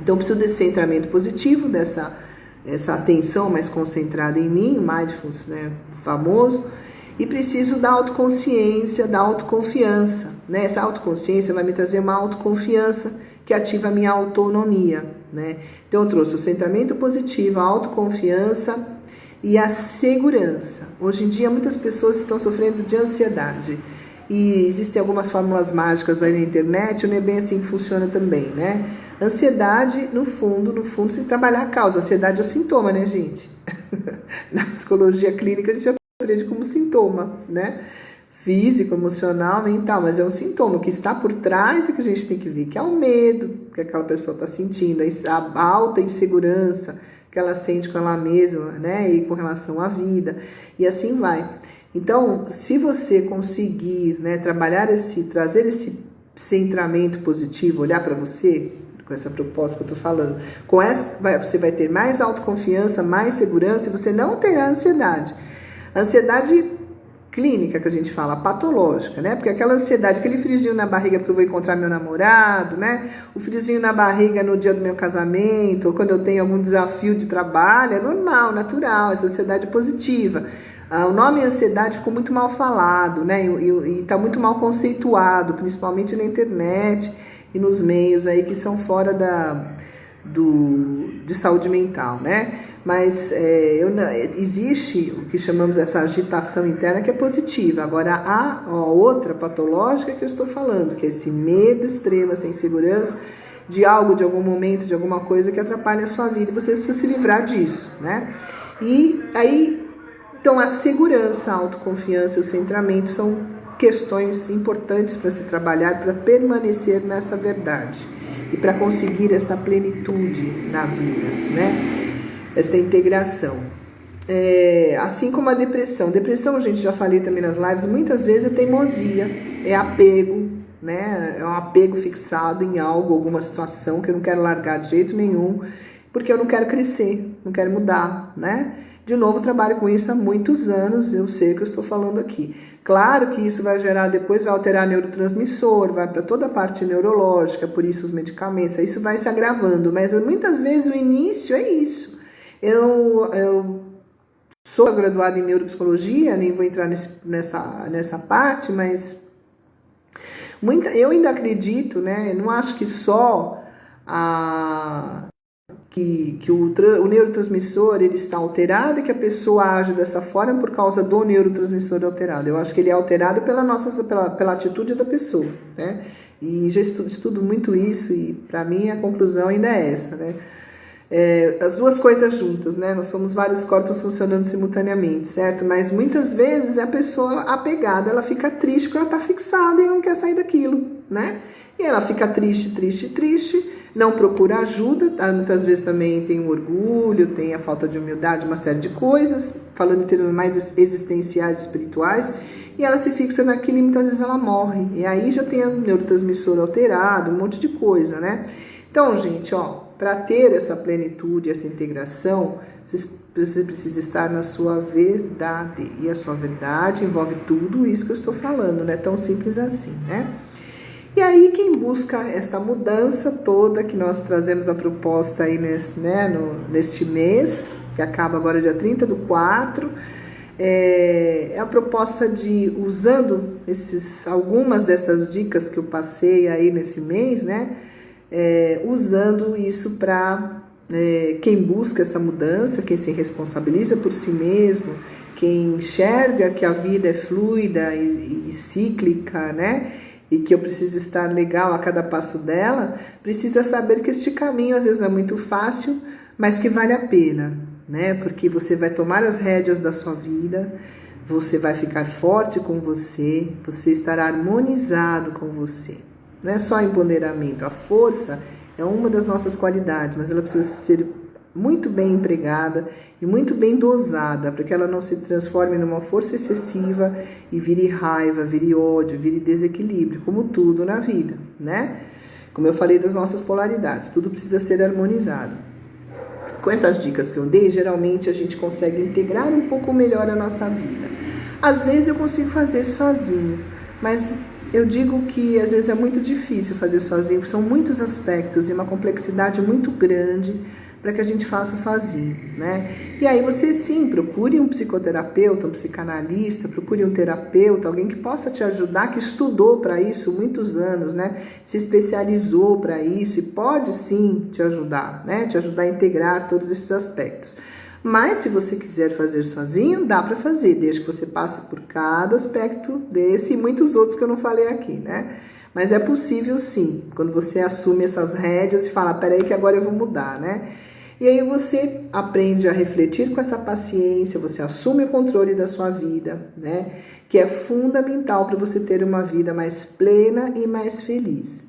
Então, preciso desse centramento positivo, essa atenção mais concentrada em mim, mindfulness, né, famoso, e preciso da autoconsciência, da autoconfiança, né? Essa autoconsciência vai me trazer uma autoconfiança que ativa a minha autonomia, né? Então, eu trouxe o centramento positivo, a autoconfiança e a segurança. Hoje em dia, muitas pessoas estão sofrendo de ansiedade. E existem algumas fórmulas mágicas aí na internet, não é bem assim que funciona também, né? Ansiedade, no fundo, você tem que trabalhar a causa. Ansiedade é o sintoma, né, gente? Na psicologia clínica, a gente aprende como sintoma, né? Físico, emocional, mental, mas é um sintoma. O que está por trás é que a gente tem que ver, que é o medo que aquela pessoa está sentindo, a alta insegurança que ela sente com ela mesma, né? E com relação à vida, e assim vai. Então, se você conseguir, né, trazer esse centramento positivo, olhar para você, com essa proposta que eu estou falando, você vai ter mais autoconfiança, mais segurança e você não terá ansiedade. Ansiedade clínica, que a gente fala, patológica, né? Porque aquela ansiedade, aquele friozinho na barriga porque eu vou encontrar meu namorado, né? O friozinho na barriga no dia do meu casamento, ou quando eu tenho algum desafio de trabalho, é normal, natural, essa ansiedade positiva. O nome ansiedade ficou muito mal falado, né? E está muito mal conceituado, principalmente na internet e nos meios aí que são fora de saúde mental, né? Mas existe o que chamamos essa agitação interna que é positiva. Agora, a outra patológica que eu estou falando, que é esse medo extremo, essa insegurança de algo, de algum momento, de alguma coisa que atrapalha a sua vida. E você precisa se livrar disso, né? E aí, então, a segurança, a autoconfiança e o centramento são questões importantes para se trabalhar, para permanecer nessa verdade e para conseguir essa plenitude na vida, né? Essa integração. Assim como a depressão. Depressão, gente, já falei também nas lives, muitas vezes é teimosia, é apego, né? É um apego fixado em algo, alguma situação que eu não quero largar de jeito nenhum, porque eu não quero crescer, não quero mudar, né? De novo, trabalho com isso há muitos anos, eu sei o que eu estou falando aqui. Claro que isso vai gerar, depois vai alterar neurotransmissor, vai para toda a parte neurológica, por isso os medicamentos, isso vai se agravando, mas muitas vezes o início é isso. Eu sou graduada em neuropsicologia, nem vou entrar nessa parte, mas eu ainda acredito, né? Eu não acho que só que o neurotransmissor ele está alterado e que a pessoa age dessa forma por causa do neurotransmissor alterado. Eu acho que ele é alterado pela atitude da pessoa, né? E já estudo muito isso e para mim a conclusão ainda é essa, né? As duas coisas juntas, né? Nós somos vários corpos funcionando simultaneamente, certo? Mas muitas vezes a pessoa apegada, ela fica triste porque ela está fixada e não quer sair daquilo, né? E ela fica triste, não procura ajuda, tá? Muitas vezes também tem o orgulho, tem a falta de humildade, uma série de coisas, falando em termos mais existenciais, espirituais, e ela se fixa naquilo e muitas vezes ela morre. E aí já tem o neurotransmissor alterado, um monte de coisa, né? Então, gente, para ter essa plenitude, essa integração, você precisa estar na sua verdade. E a sua verdade envolve tudo isso que eu estou falando, não é tão simples assim, né? E aí, quem busca esta mudança toda que nós trazemos a proposta aí neste mês, que acaba agora dia 30/4, é a proposta de, usando algumas dessas dicas que eu passei aí nesse mês, né? Usando isso para quem busca essa mudança, quem se responsabiliza por si mesmo, quem enxerga que a vida é fluida e cíclica, né? e que eu preciso estar legal a cada passo dela, precisa saber que este caminho às vezes é muito fácil, mas que vale a pena, né? Porque você vai tomar as rédeas da sua vida, você vai ficar forte com você, você estará harmonizado com você. Não é só empoderamento, a força é uma das nossas qualidades, mas ela precisa ser muito bem empregada e muito bem dosada, para que ela não se transforme numa força excessiva e vire raiva, vire ódio, vire desequilíbrio, como tudo na vida, né? Como eu falei das nossas polaridades, tudo precisa ser harmonizado. Com essas dicas que eu dei, geralmente a gente consegue integrar um pouco melhor a nossa vida. Às vezes eu consigo fazer sozinho, mas eu digo que às vezes é muito difícil fazer sozinho, porque são muitos aspectos e uma complexidade muito grande para que a gente faça sozinho, né? E aí você sim, procure um psicoterapeuta, um psicanalista, procure um terapeuta, alguém que possa te ajudar, que estudou para isso muitos anos, né? Se especializou para isso e pode sim te ajudar, né? Te ajudar a integrar todos esses aspectos. Mas se você quiser fazer sozinho, dá para fazer, desde que você passe por cada aspecto desse e muitos outros que eu não falei aqui, né? Mas é possível sim, quando você assume essas rédeas e fala, peraí que agora eu vou mudar, né? E aí você aprende a refletir com essa paciência, você assume o controle da sua vida, né? Que é fundamental para você ter uma vida mais plena e mais feliz.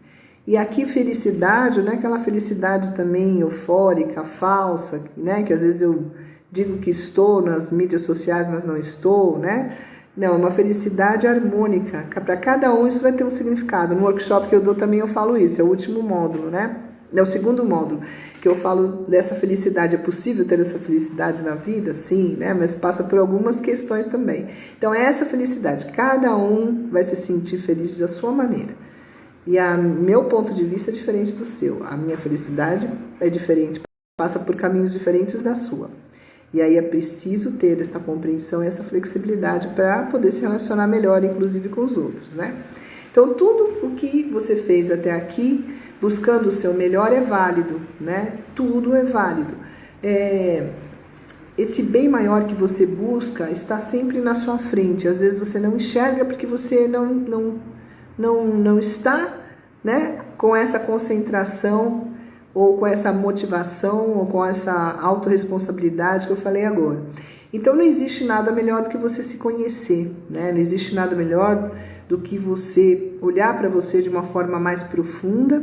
E aqui felicidade, não é aquela felicidade também eufórica, falsa, né? Que às vezes eu digo que estou nas mídias sociais, mas não estou, né? Não, uma felicidade harmônica. Para cada um isso vai ter um significado. No workshop que eu dou também eu falo isso, é o último módulo, né? É o segundo módulo, que eu falo dessa felicidade. É possível ter essa felicidade na vida? Sim, né? Mas passa por algumas questões também. Então, é essa felicidade. Cada um vai se sentir feliz da sua maneira. E meu ponto de vista é diferente do seu. A minha felicidade é diferente, passa por caminhos diferentes da sua. E aí é preciso ter essa compreensão e essa flexibilidade para poder se relacionar melhor, inclusive com os outros, né? Então, tudo o que você fez até aqui, buscando o seu melhor, é válido, né? Tudo é válido. Esse bem maior que você busca está sempre na sua frente. Às vezes você não enxerga porque você não está, né, com essa concentração ou com essa motivação ou com essa autorresponsabilidade que eu falei agora. Então não existe nada melhor do que você se conhecer, né? Não existe nada melhor do que você olhar para você de uma forma mais profunda,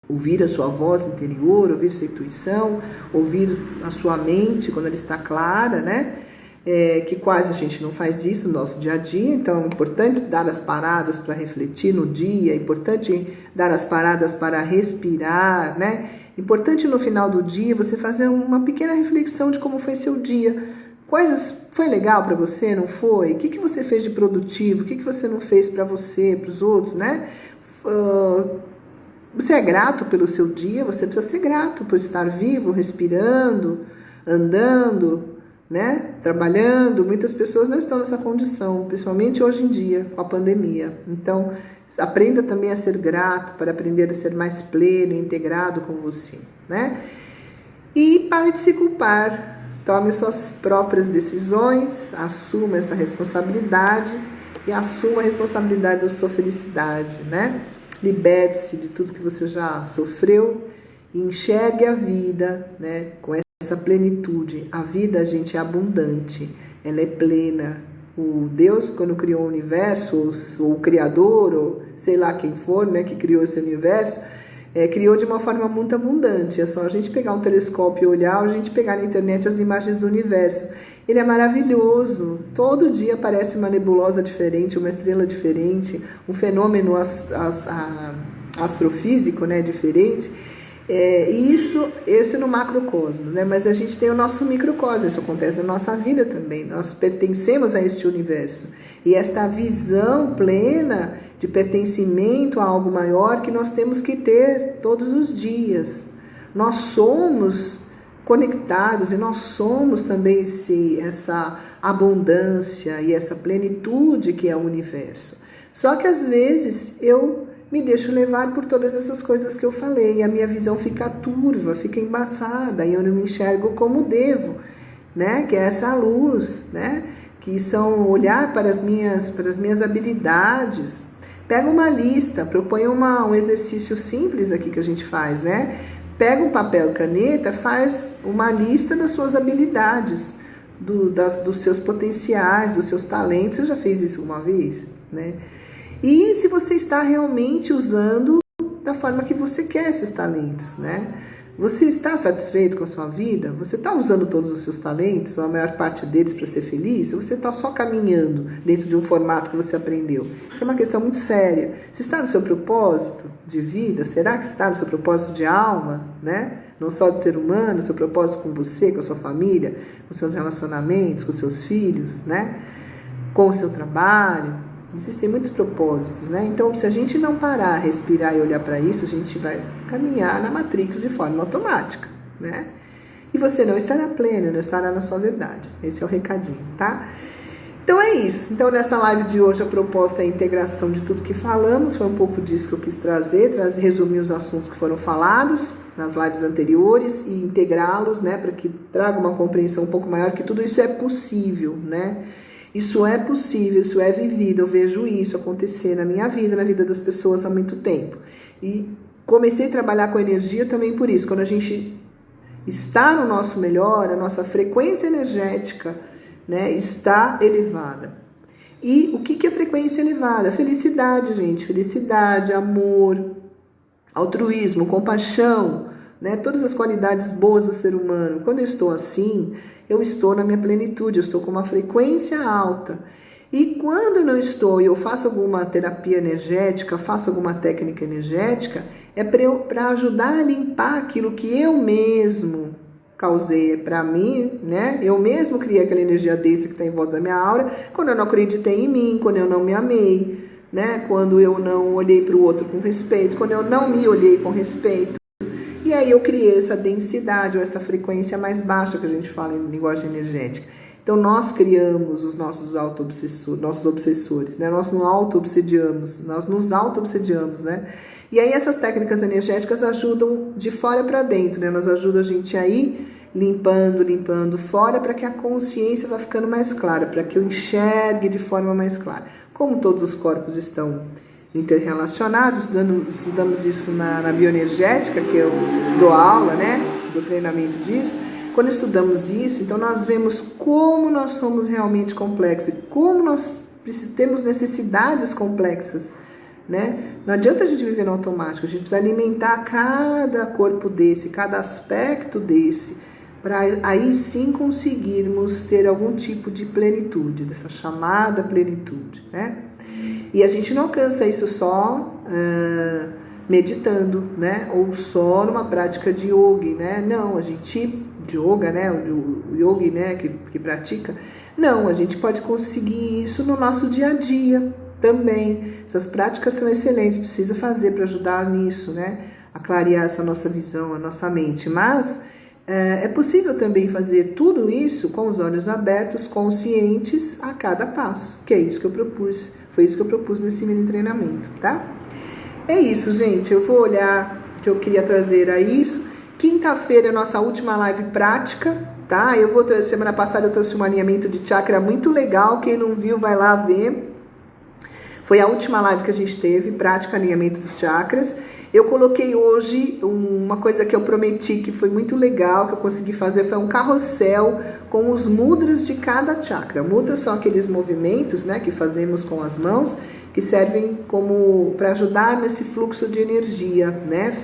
ouvir a sua voz interior, ouvir sua intuição, ouvir a sua mente quando ela está clara, né? Que quase a gente não faz isso no nosso dia a dia, então é importante dar as paradas para refletir no dia, é importante dar as paradas para respirar, né? Importante no final do dia você fazer uma pequena reflexão de como foi seu dia. Foi legal para você, não foi? O que você fez de produtivo? O que você não fez para você, para os outros, né? Você é grato pelo seu dia, você precisa ser grato por estar vivo, respirando, andando, né? Trabalhando. Muitas pessoas não estão nessa condição, principalmente hoje em dia, com a pandemia. Então, aprenda também a ser grato, para aprender a ser mais pleno, integrado com você, né? E pare de se culpar. Tome suas próprias decisões, assuma essa responsabilidade e assuma a responsabilidade da sua felicidade, né? Liberte-se de tudo que você já sofreu e enxergue a vida, né, com essa plenitude. A vida, gente, é abundante, ela é plena. O Deus, quando criou o universo, ou o Criador, ou sei lá quem for, né, que criou esse universo, criou de uma forma muito abundante. É só a gente pegar um telescópio e olhar, ou a gente pegar na internet as imagens do universo. Ele é maravilhoso. Todo dia aparece uma nebulosa diferente, uma estrela diferente, um fenômeno astrofísico, né, diferente. Esse no macrocosmo, né? Mas a gente tem o nosso microcosmo, isso acontece na nossa vida também. Nós pertencemos a este universo. E esta visão plena de pertencimento a algo maior que nós temos que ter todos os dias. Nós somos conectados e nós somos também essa abundância e essa plenitude que é o universo. Só que às vezes eu me deixo levar por todas essas coisas que eu falei, e a minha visão fica turva, fica embaçada, e eu não me enxergo como devo, né? Que é essa luz, né? Que são olhar para as minhas habilidades, Pega uma lista, propõe um exercício simples aqui que a gente faz, né? Pega um papel e caneta, faz uma lista das suas habilidades, dos seus potenciais, dos seus talentos. Você já fez isso alguma vez, né? E se você está realmente usando da forma que você quer esses talentos, né? Você está satisfeito com a sua vida? Você está usando todos os seus talentos, ou a maior parte deles, para ser feliz? Ou você está só caminhando dentro de um formato que você aprendeu? Isso é uma questão muito séria. Você está no seu propósito de vida? Será que está no seu propósito de alma, né? Não só de ser humano, seu propósito com você, com a sua família, com seus relacionamentos, com seus filhos, né? Com o seu trabalho. Existem muitos propósitos, né? Então, se a gente não parar, respirar e olhar para isso, a gente vai caminhar na Matrix de forma automática, né? E você não estará pleno, não estará na sua verdade. Esse é o recadinho, tá? Então é isso. Então, nessa live de hoje, a proposta é a integração de tudo que falamos. Foi um pouco disso que eu quis resumir os assuntos que foram falados nas lives anteriores e integrá-los, né? Para que traga uma compreensão um pouco maior que tudo isso é possível, né? Isso é possível, isso é vivido, eu vejo isso acontecer na minha vida, na vida das pessoas há muito tempo. E comecei a trabalhar com energia também por isso. Quando a gente está no nosso melhor, a nossa frequência energética, né, está elevada. E o que é frequência elevada? Felicidade, gente. Felicidade, amor, altruísmo, compaixão, né, todas as qualidades boas do ser humano. Quando eu estou assim, eu estou na minha plenitude, eu estou com uma frequência alta. E quando eu não estou e eu faço alguma terapia energética, faço alguma técnica energética, é para ajudar a limpar aquilo que eu mesmo causei para mim, né? Eu mesmo criei aquela energia densa que está em volta da minha aura, quando eu não acreditei em mim, quando eu não me amei, né? Quando eu não olhei para o outro com respeito, quando eu não me olhei com respeito. E aí eu criei essa densidade ou essa frequência mais baixa que a gente fala em linguagem energética. Então nós criamos os nossos nossos obsessores, né? Nós nos auto-obsediamos, né? E aí essas técnicas energéticas ajudam de fora para dentro, né? Elas ajudam a gente a ir limpando fora para que a consciência vá ficando mais clara, para que eu enxergue de forma mais clara. Como todos os corpos estão interrelacionados, estudamos isso na bioenergética, que eu dou aula, né, do treinamento disso. Quando estudamos isso, então nós vemos como nós somos realmente complexos, como nós temos necessidades complexas, né? Não adianta a gente viver no automático, a gente precisa alimentar cada corpo desse, cada aspecto desse, para aí sim conseguirmos ter algum tipo de plenitude, dessa chamada plenitude, né? E a gente não alcança isso só meditando, né? Ou só numa prática de yoga, né? Não, a gente, de yoga, né? O yogi, né? Que pratica, não, a gente pode conseguir isso no nosso dia a dia também. Essas práticas são excelentes, precisa fazer para ajudar nisso, né? A clarear essa nossa visão, a nossa mente, mas é possível também fazer tudo isso com os olhos abertos, conscientes a cada passo, que é isso que eu propus, foi isso que eu propus nesse mini treinamento, tá? É isso, gente, eu vou olhar que eu queria trazer a isso. Quinta-feira é a nossa última live prática, tá? Semana passada eu trouxe um alinhamento de chakra muito legal, quem não viu vai lá ver. Foi a última live que a gente teve, prática alinhamento dos chakras. Eu coloquei hoje uma coisa que eu prometi que foi muito legal, que eu consegui fazer, foi um carrossel com os mudras de cada chakra. Mudras são aqueles movimentos, né, que fazemos com as mãos, que servem como para ajudar nesse fluxo de energia, né,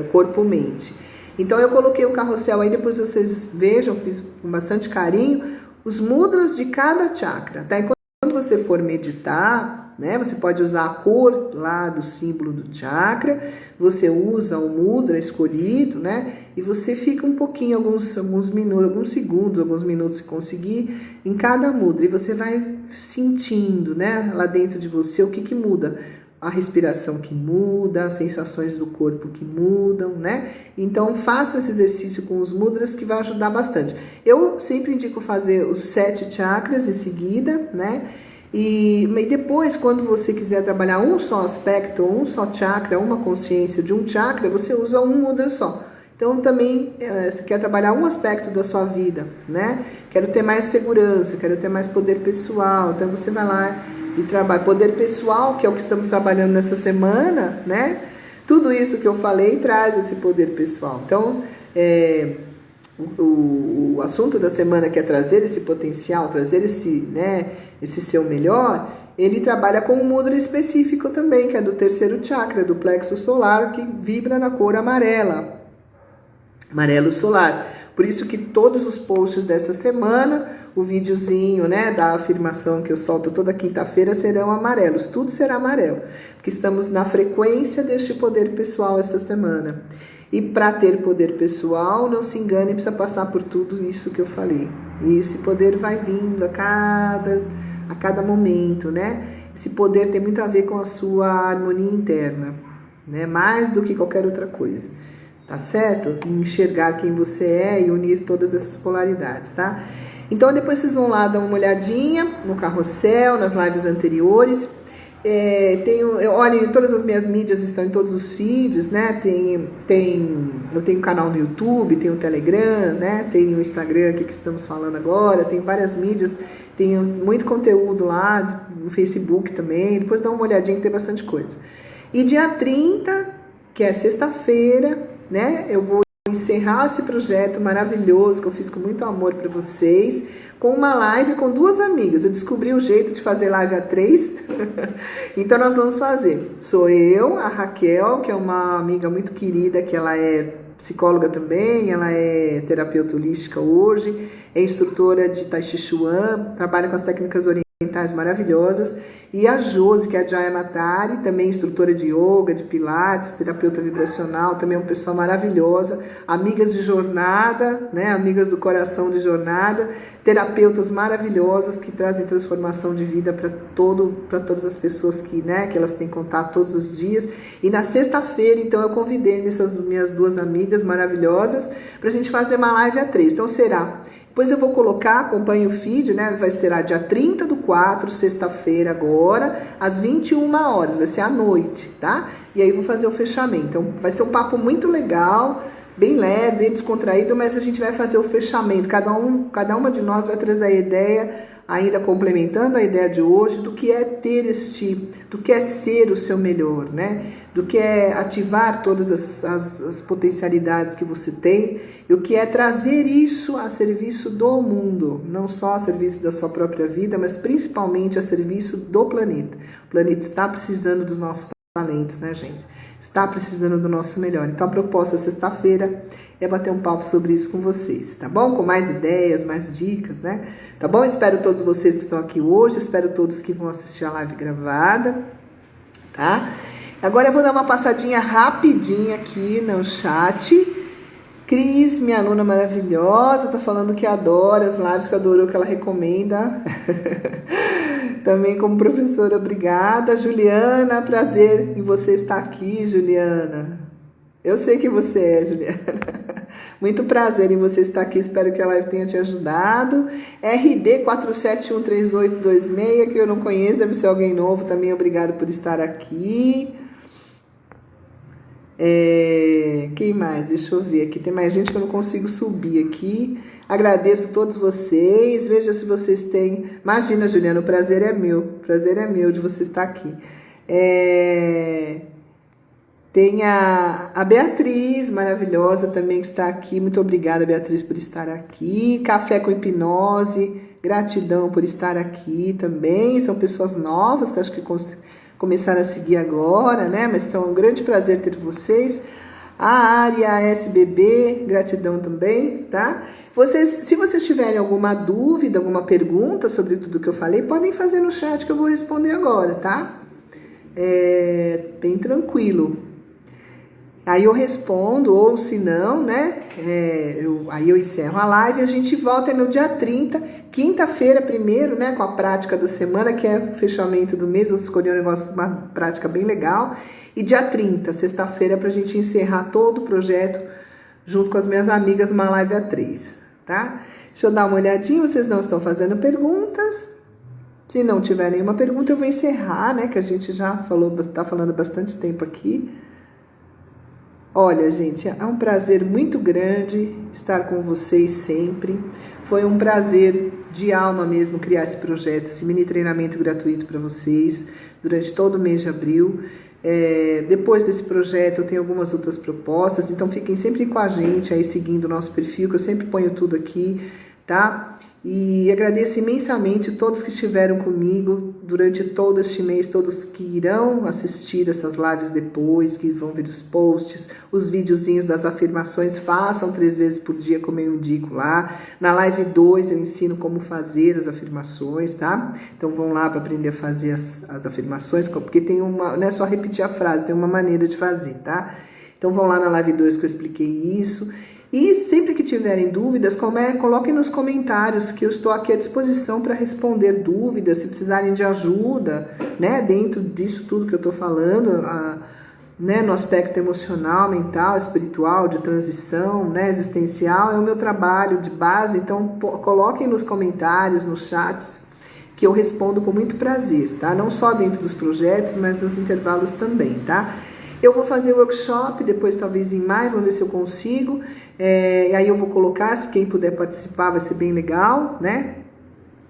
corpo-mente. Então eu coloquei um carrossel aí, depois vocês vejam, fiz com bastante carinho, os mudras de cada chakra, tá? E quando você for meditar, né, você pode usar a cor lá do símbolo do chakra, você usa o mudra escolhido, né, e você fica um pouquinho, alguns minutos, alguns minutos se conseguir, em cada mudra, e você vai sentindo, né, lá dentro de você o que muda. A respiração que muda, as sensações do corpo que mudam, né? Então, faça esse exercício com os mudras que vai ajudar bastante. Eu sempre indico fazer os 7 chakras em seguida, né? E depois, quando você quiser trabalhar um só aspecto, um só chakra, uma consciência de um chakra, você usa um mudra só. Então, também, você quer trabalhar um aspecto da sua vida, né? Quero ter mais segurança, quero ter mais poder pessoal. Então, você vai lá e trabalho, poder pessoal, que é o que estamos trabalhando nessa semana, né? Tudo isso que eu falei traz esse poder pessoal. Então, o assunto da semana, que é trazer esse potencial, trazer esse, né, esse seu melhor, ele trabalha com um mudra específico também, que é do terceiro chakra, do plexo solar, que vibra na cor amarela, amarelo solar. Por isso que todos os posts dessa semana, o videozinho, né, da afirmação que eu solto toda quinta-feira serão amarelos. Tudo será amarelo, porque estamos na frequência deste poder pessoal esta semana. E para ter poder pessoal, não se engane, precisa passar por tudo isso que eu falei. E esse poder vai vindo a cada momento, né? Esse poder tem muito a ver com a sua harmonia interna, né? Mais do que qualquer outra coisa. Tá certo? E enxergar quem você é e unir todas essas polaridades, tá? Então depois vocês vão lá dar uma olhadinha no carrossel, nas lives anteriores. Olhem, todas as minhas mídias estão em todos os feeds, né? Eu tenho um canal no YouTube, tenho o Telegram, né? Tenho o Instagram aqui que estamos falando agora, tem várias mídias, tenho muito conteúdo lá, no Facebook também. Depois dá uma olhadinha que tem bastante coisa. E dia 30, que é sexta-feira, né? Eu vou encerrar esse projeto maravilhoso que eu fiz com muito amor para vocês, com uma live com duas amigas. Eu descobri o jeito de fazer live a 3, então nós vamos fazer. Sou eu, a Raquel, que é uma amiga muito querida, que ela é psicóloga também, ela é terapeuta holística hoje, é instrutora de Tai Chi Chuan, trabalha com as técnicas orientais maravilhosas, e a Josi, que é a Jaya Matari, também instrutora de yoga, de pilates, terapeuta vibracional, também é uma pessoa maravilhosa, amigas de jornada, né, amigas do coração de jornada, terapeutas maravilhosas que trazem transformação de vida para todas as pessoas que elas têm contato todos os dias. E na sexta-feira, então, eu convidei essas minhas duas amigas maravilhosas para a gente fazer uma live a 3. Então será... Depois eu vou colocar, acompanhe o feed, né? Vai ser dia 30/4, sexta-feira agora, às 21 horas, vai ser à noite, tá? E aí vou fazer o fechamento. Então vai ser um papo muito legal, bem leve, bem descontraído, mas a gente vai fazer o fechamento. Cada uma de nós vai trazer a ideia, ainda complementando a ideia de hoje, do que é do que é ser o seu melhor, né? Do que é ativar todas as potencialidades que você tem, e o que é trazer isso a serviço do mundo, não só a serviço da sua própria vida, mas principalmente a serviço do planeta. O planeta está precisando dos nossos talentos, né, gente? Está precisando do nosso melhor. Então a proposta sexta-feira é bater um papo sobre isso com vocês, tá bom? Com mais ideias, mais dicas, né? Tá bom? Espero todos vocês que estão aqui hoje, espero todos que vão assistir a live gravada, tá? Agora eu vou dar uma passadinha rapidinha aqui no chat. Cris, minha aluna maravilhosa, tá falando que adora as lives, que adorou, que ela recomenda. Também como professora, obrigada. Juliana, prazer em você estar aqui, Juliana. Eu sei que você é, Juliana. Muito prazer em você estar aqui, espero que a live tenha te ajudado. RD 4713826, que eu não conheço, deve ser alguém novo também, obrigado por estar aqui. Quem mais? Deixa eu ver aqui. Tem mais gente que eu não consigo subir aqui. Agradeço a todos vocês. Veja se vocês têm... Imagina, Juliana, o prazer é meu. O prazer é meu de você estar aqui. Tem a Beatriz, maravilhosa, também que está aqui. Muito obrigada, Beatriz, por estar aqui. Café com Hipnose. Gratidão por estar aqui também. São pessoas novas que eu acho que começaram a seguir agora, né? Mas é um grande prazer ter vocês. A área SBB, gratidão também, tá? Se vocês tiverem alguma dúvida, alguma pergunta sobre tudo que eu falei, podem fazer no chat que eu vou responder agora, tá? Bem tranquilo. Aí eu respondo, ou se não, né? Aí eu encerro a live e a gente volta no dia 30, quinta-feira primeiro, né? Com a prática da semana, que é o fechamento do mês. Eu escolhi uma prática bem legal. E dia 30, sexta-feira, pra gente encerrar todo o projeto junto com as minhas amigas, uma live a 3, tá? Deixa eu dar uma olhadinha, vocês não estão fazendo perguntas. Se não tiver nenhuma pergunta, eu vou encerrar, né? Que a gente já tá falando bastante tempo aqui. Olha, gente, é um prazer muito grande estar com vocês sempre. Foi um prazer de alma mesmo criar esse projeto, esse mini treinamento gratuito para vocês durante todo o mês de abril. Depois desse projeto eu tenho algumas outras propostas, então fiquem sempre com a gente aí seguindo o nosso perfil, que eu sempre ponho tudo aqui, tá? E agradeço imensamente todos que estiveram comigo durante todo este mês, todos que irão assistir essas lives depois, que vão ver os posts, os videozinhos das afirmações, façam 3 vezes por dia, como eu indico lá. Na live 2 eu ensino como fazer as afirmações, tá? Então vão lá para aprender a fazer as afirmações, porque tem uma, não é só repetir a frase, tem uma maneira de fazer, tá? Então vão lá na live 2 que eu expliquei isso. E sempre que tiverem dúvidas, coloquem nos comentários, que eu estou aqui à disposição para responder dúvidas, se precisarem de ajuda, né, dentro disso tudo que eu estou falando, né, no aspecto emocional, mental, espiritual, de transição, né, existencial, é o meu trabalho de base. Então coloquem nos comentários, nos chats, que eu respondo com muito prazer, tá? Não só dentro dos projetos, mas nos intervalos também, tá? Eu vou fazer workshop depois, talvez em maio, vamos ver se eu consigo. E aí eu vou colocar, se quem puder participar, vai ser bem legal, né?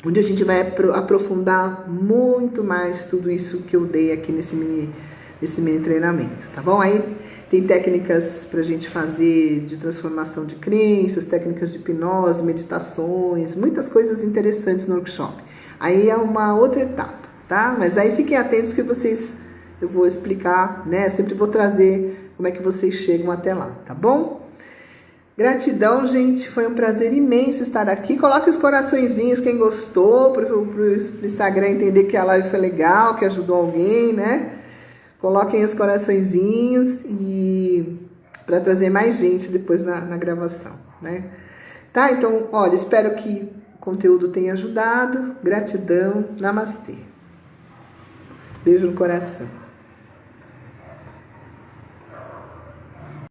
Onde a gente vai aprofundar muito mais tudo isso que eu dei aqui nesse mini treinamento, tá bom? Aí tem técnicas pra gente fazer de transformação de crenças, técnicas de hipnose, meditações, muitas coisas interessantes no workshop. Aí é uma outra etapa, tá? Mas aí fiquem atentos que eu vou explicar, né? Eu sempre vou trazer como é que vocês chegam até lá, tá bom? Gratidão, gente. Foi um prazer imenso estar aqui. Coloque os coraçõezinhos, quem gostou, pro Instagram entender que a live foi legal, que ajudou alguém, né? Coloquem os coraçõezinhos e para trazer mais gente depois na gravação, né? Tá? Então, olha, espero que o conteúdo tenha ajudado. Gratidão. Namastê. Beijo no coração.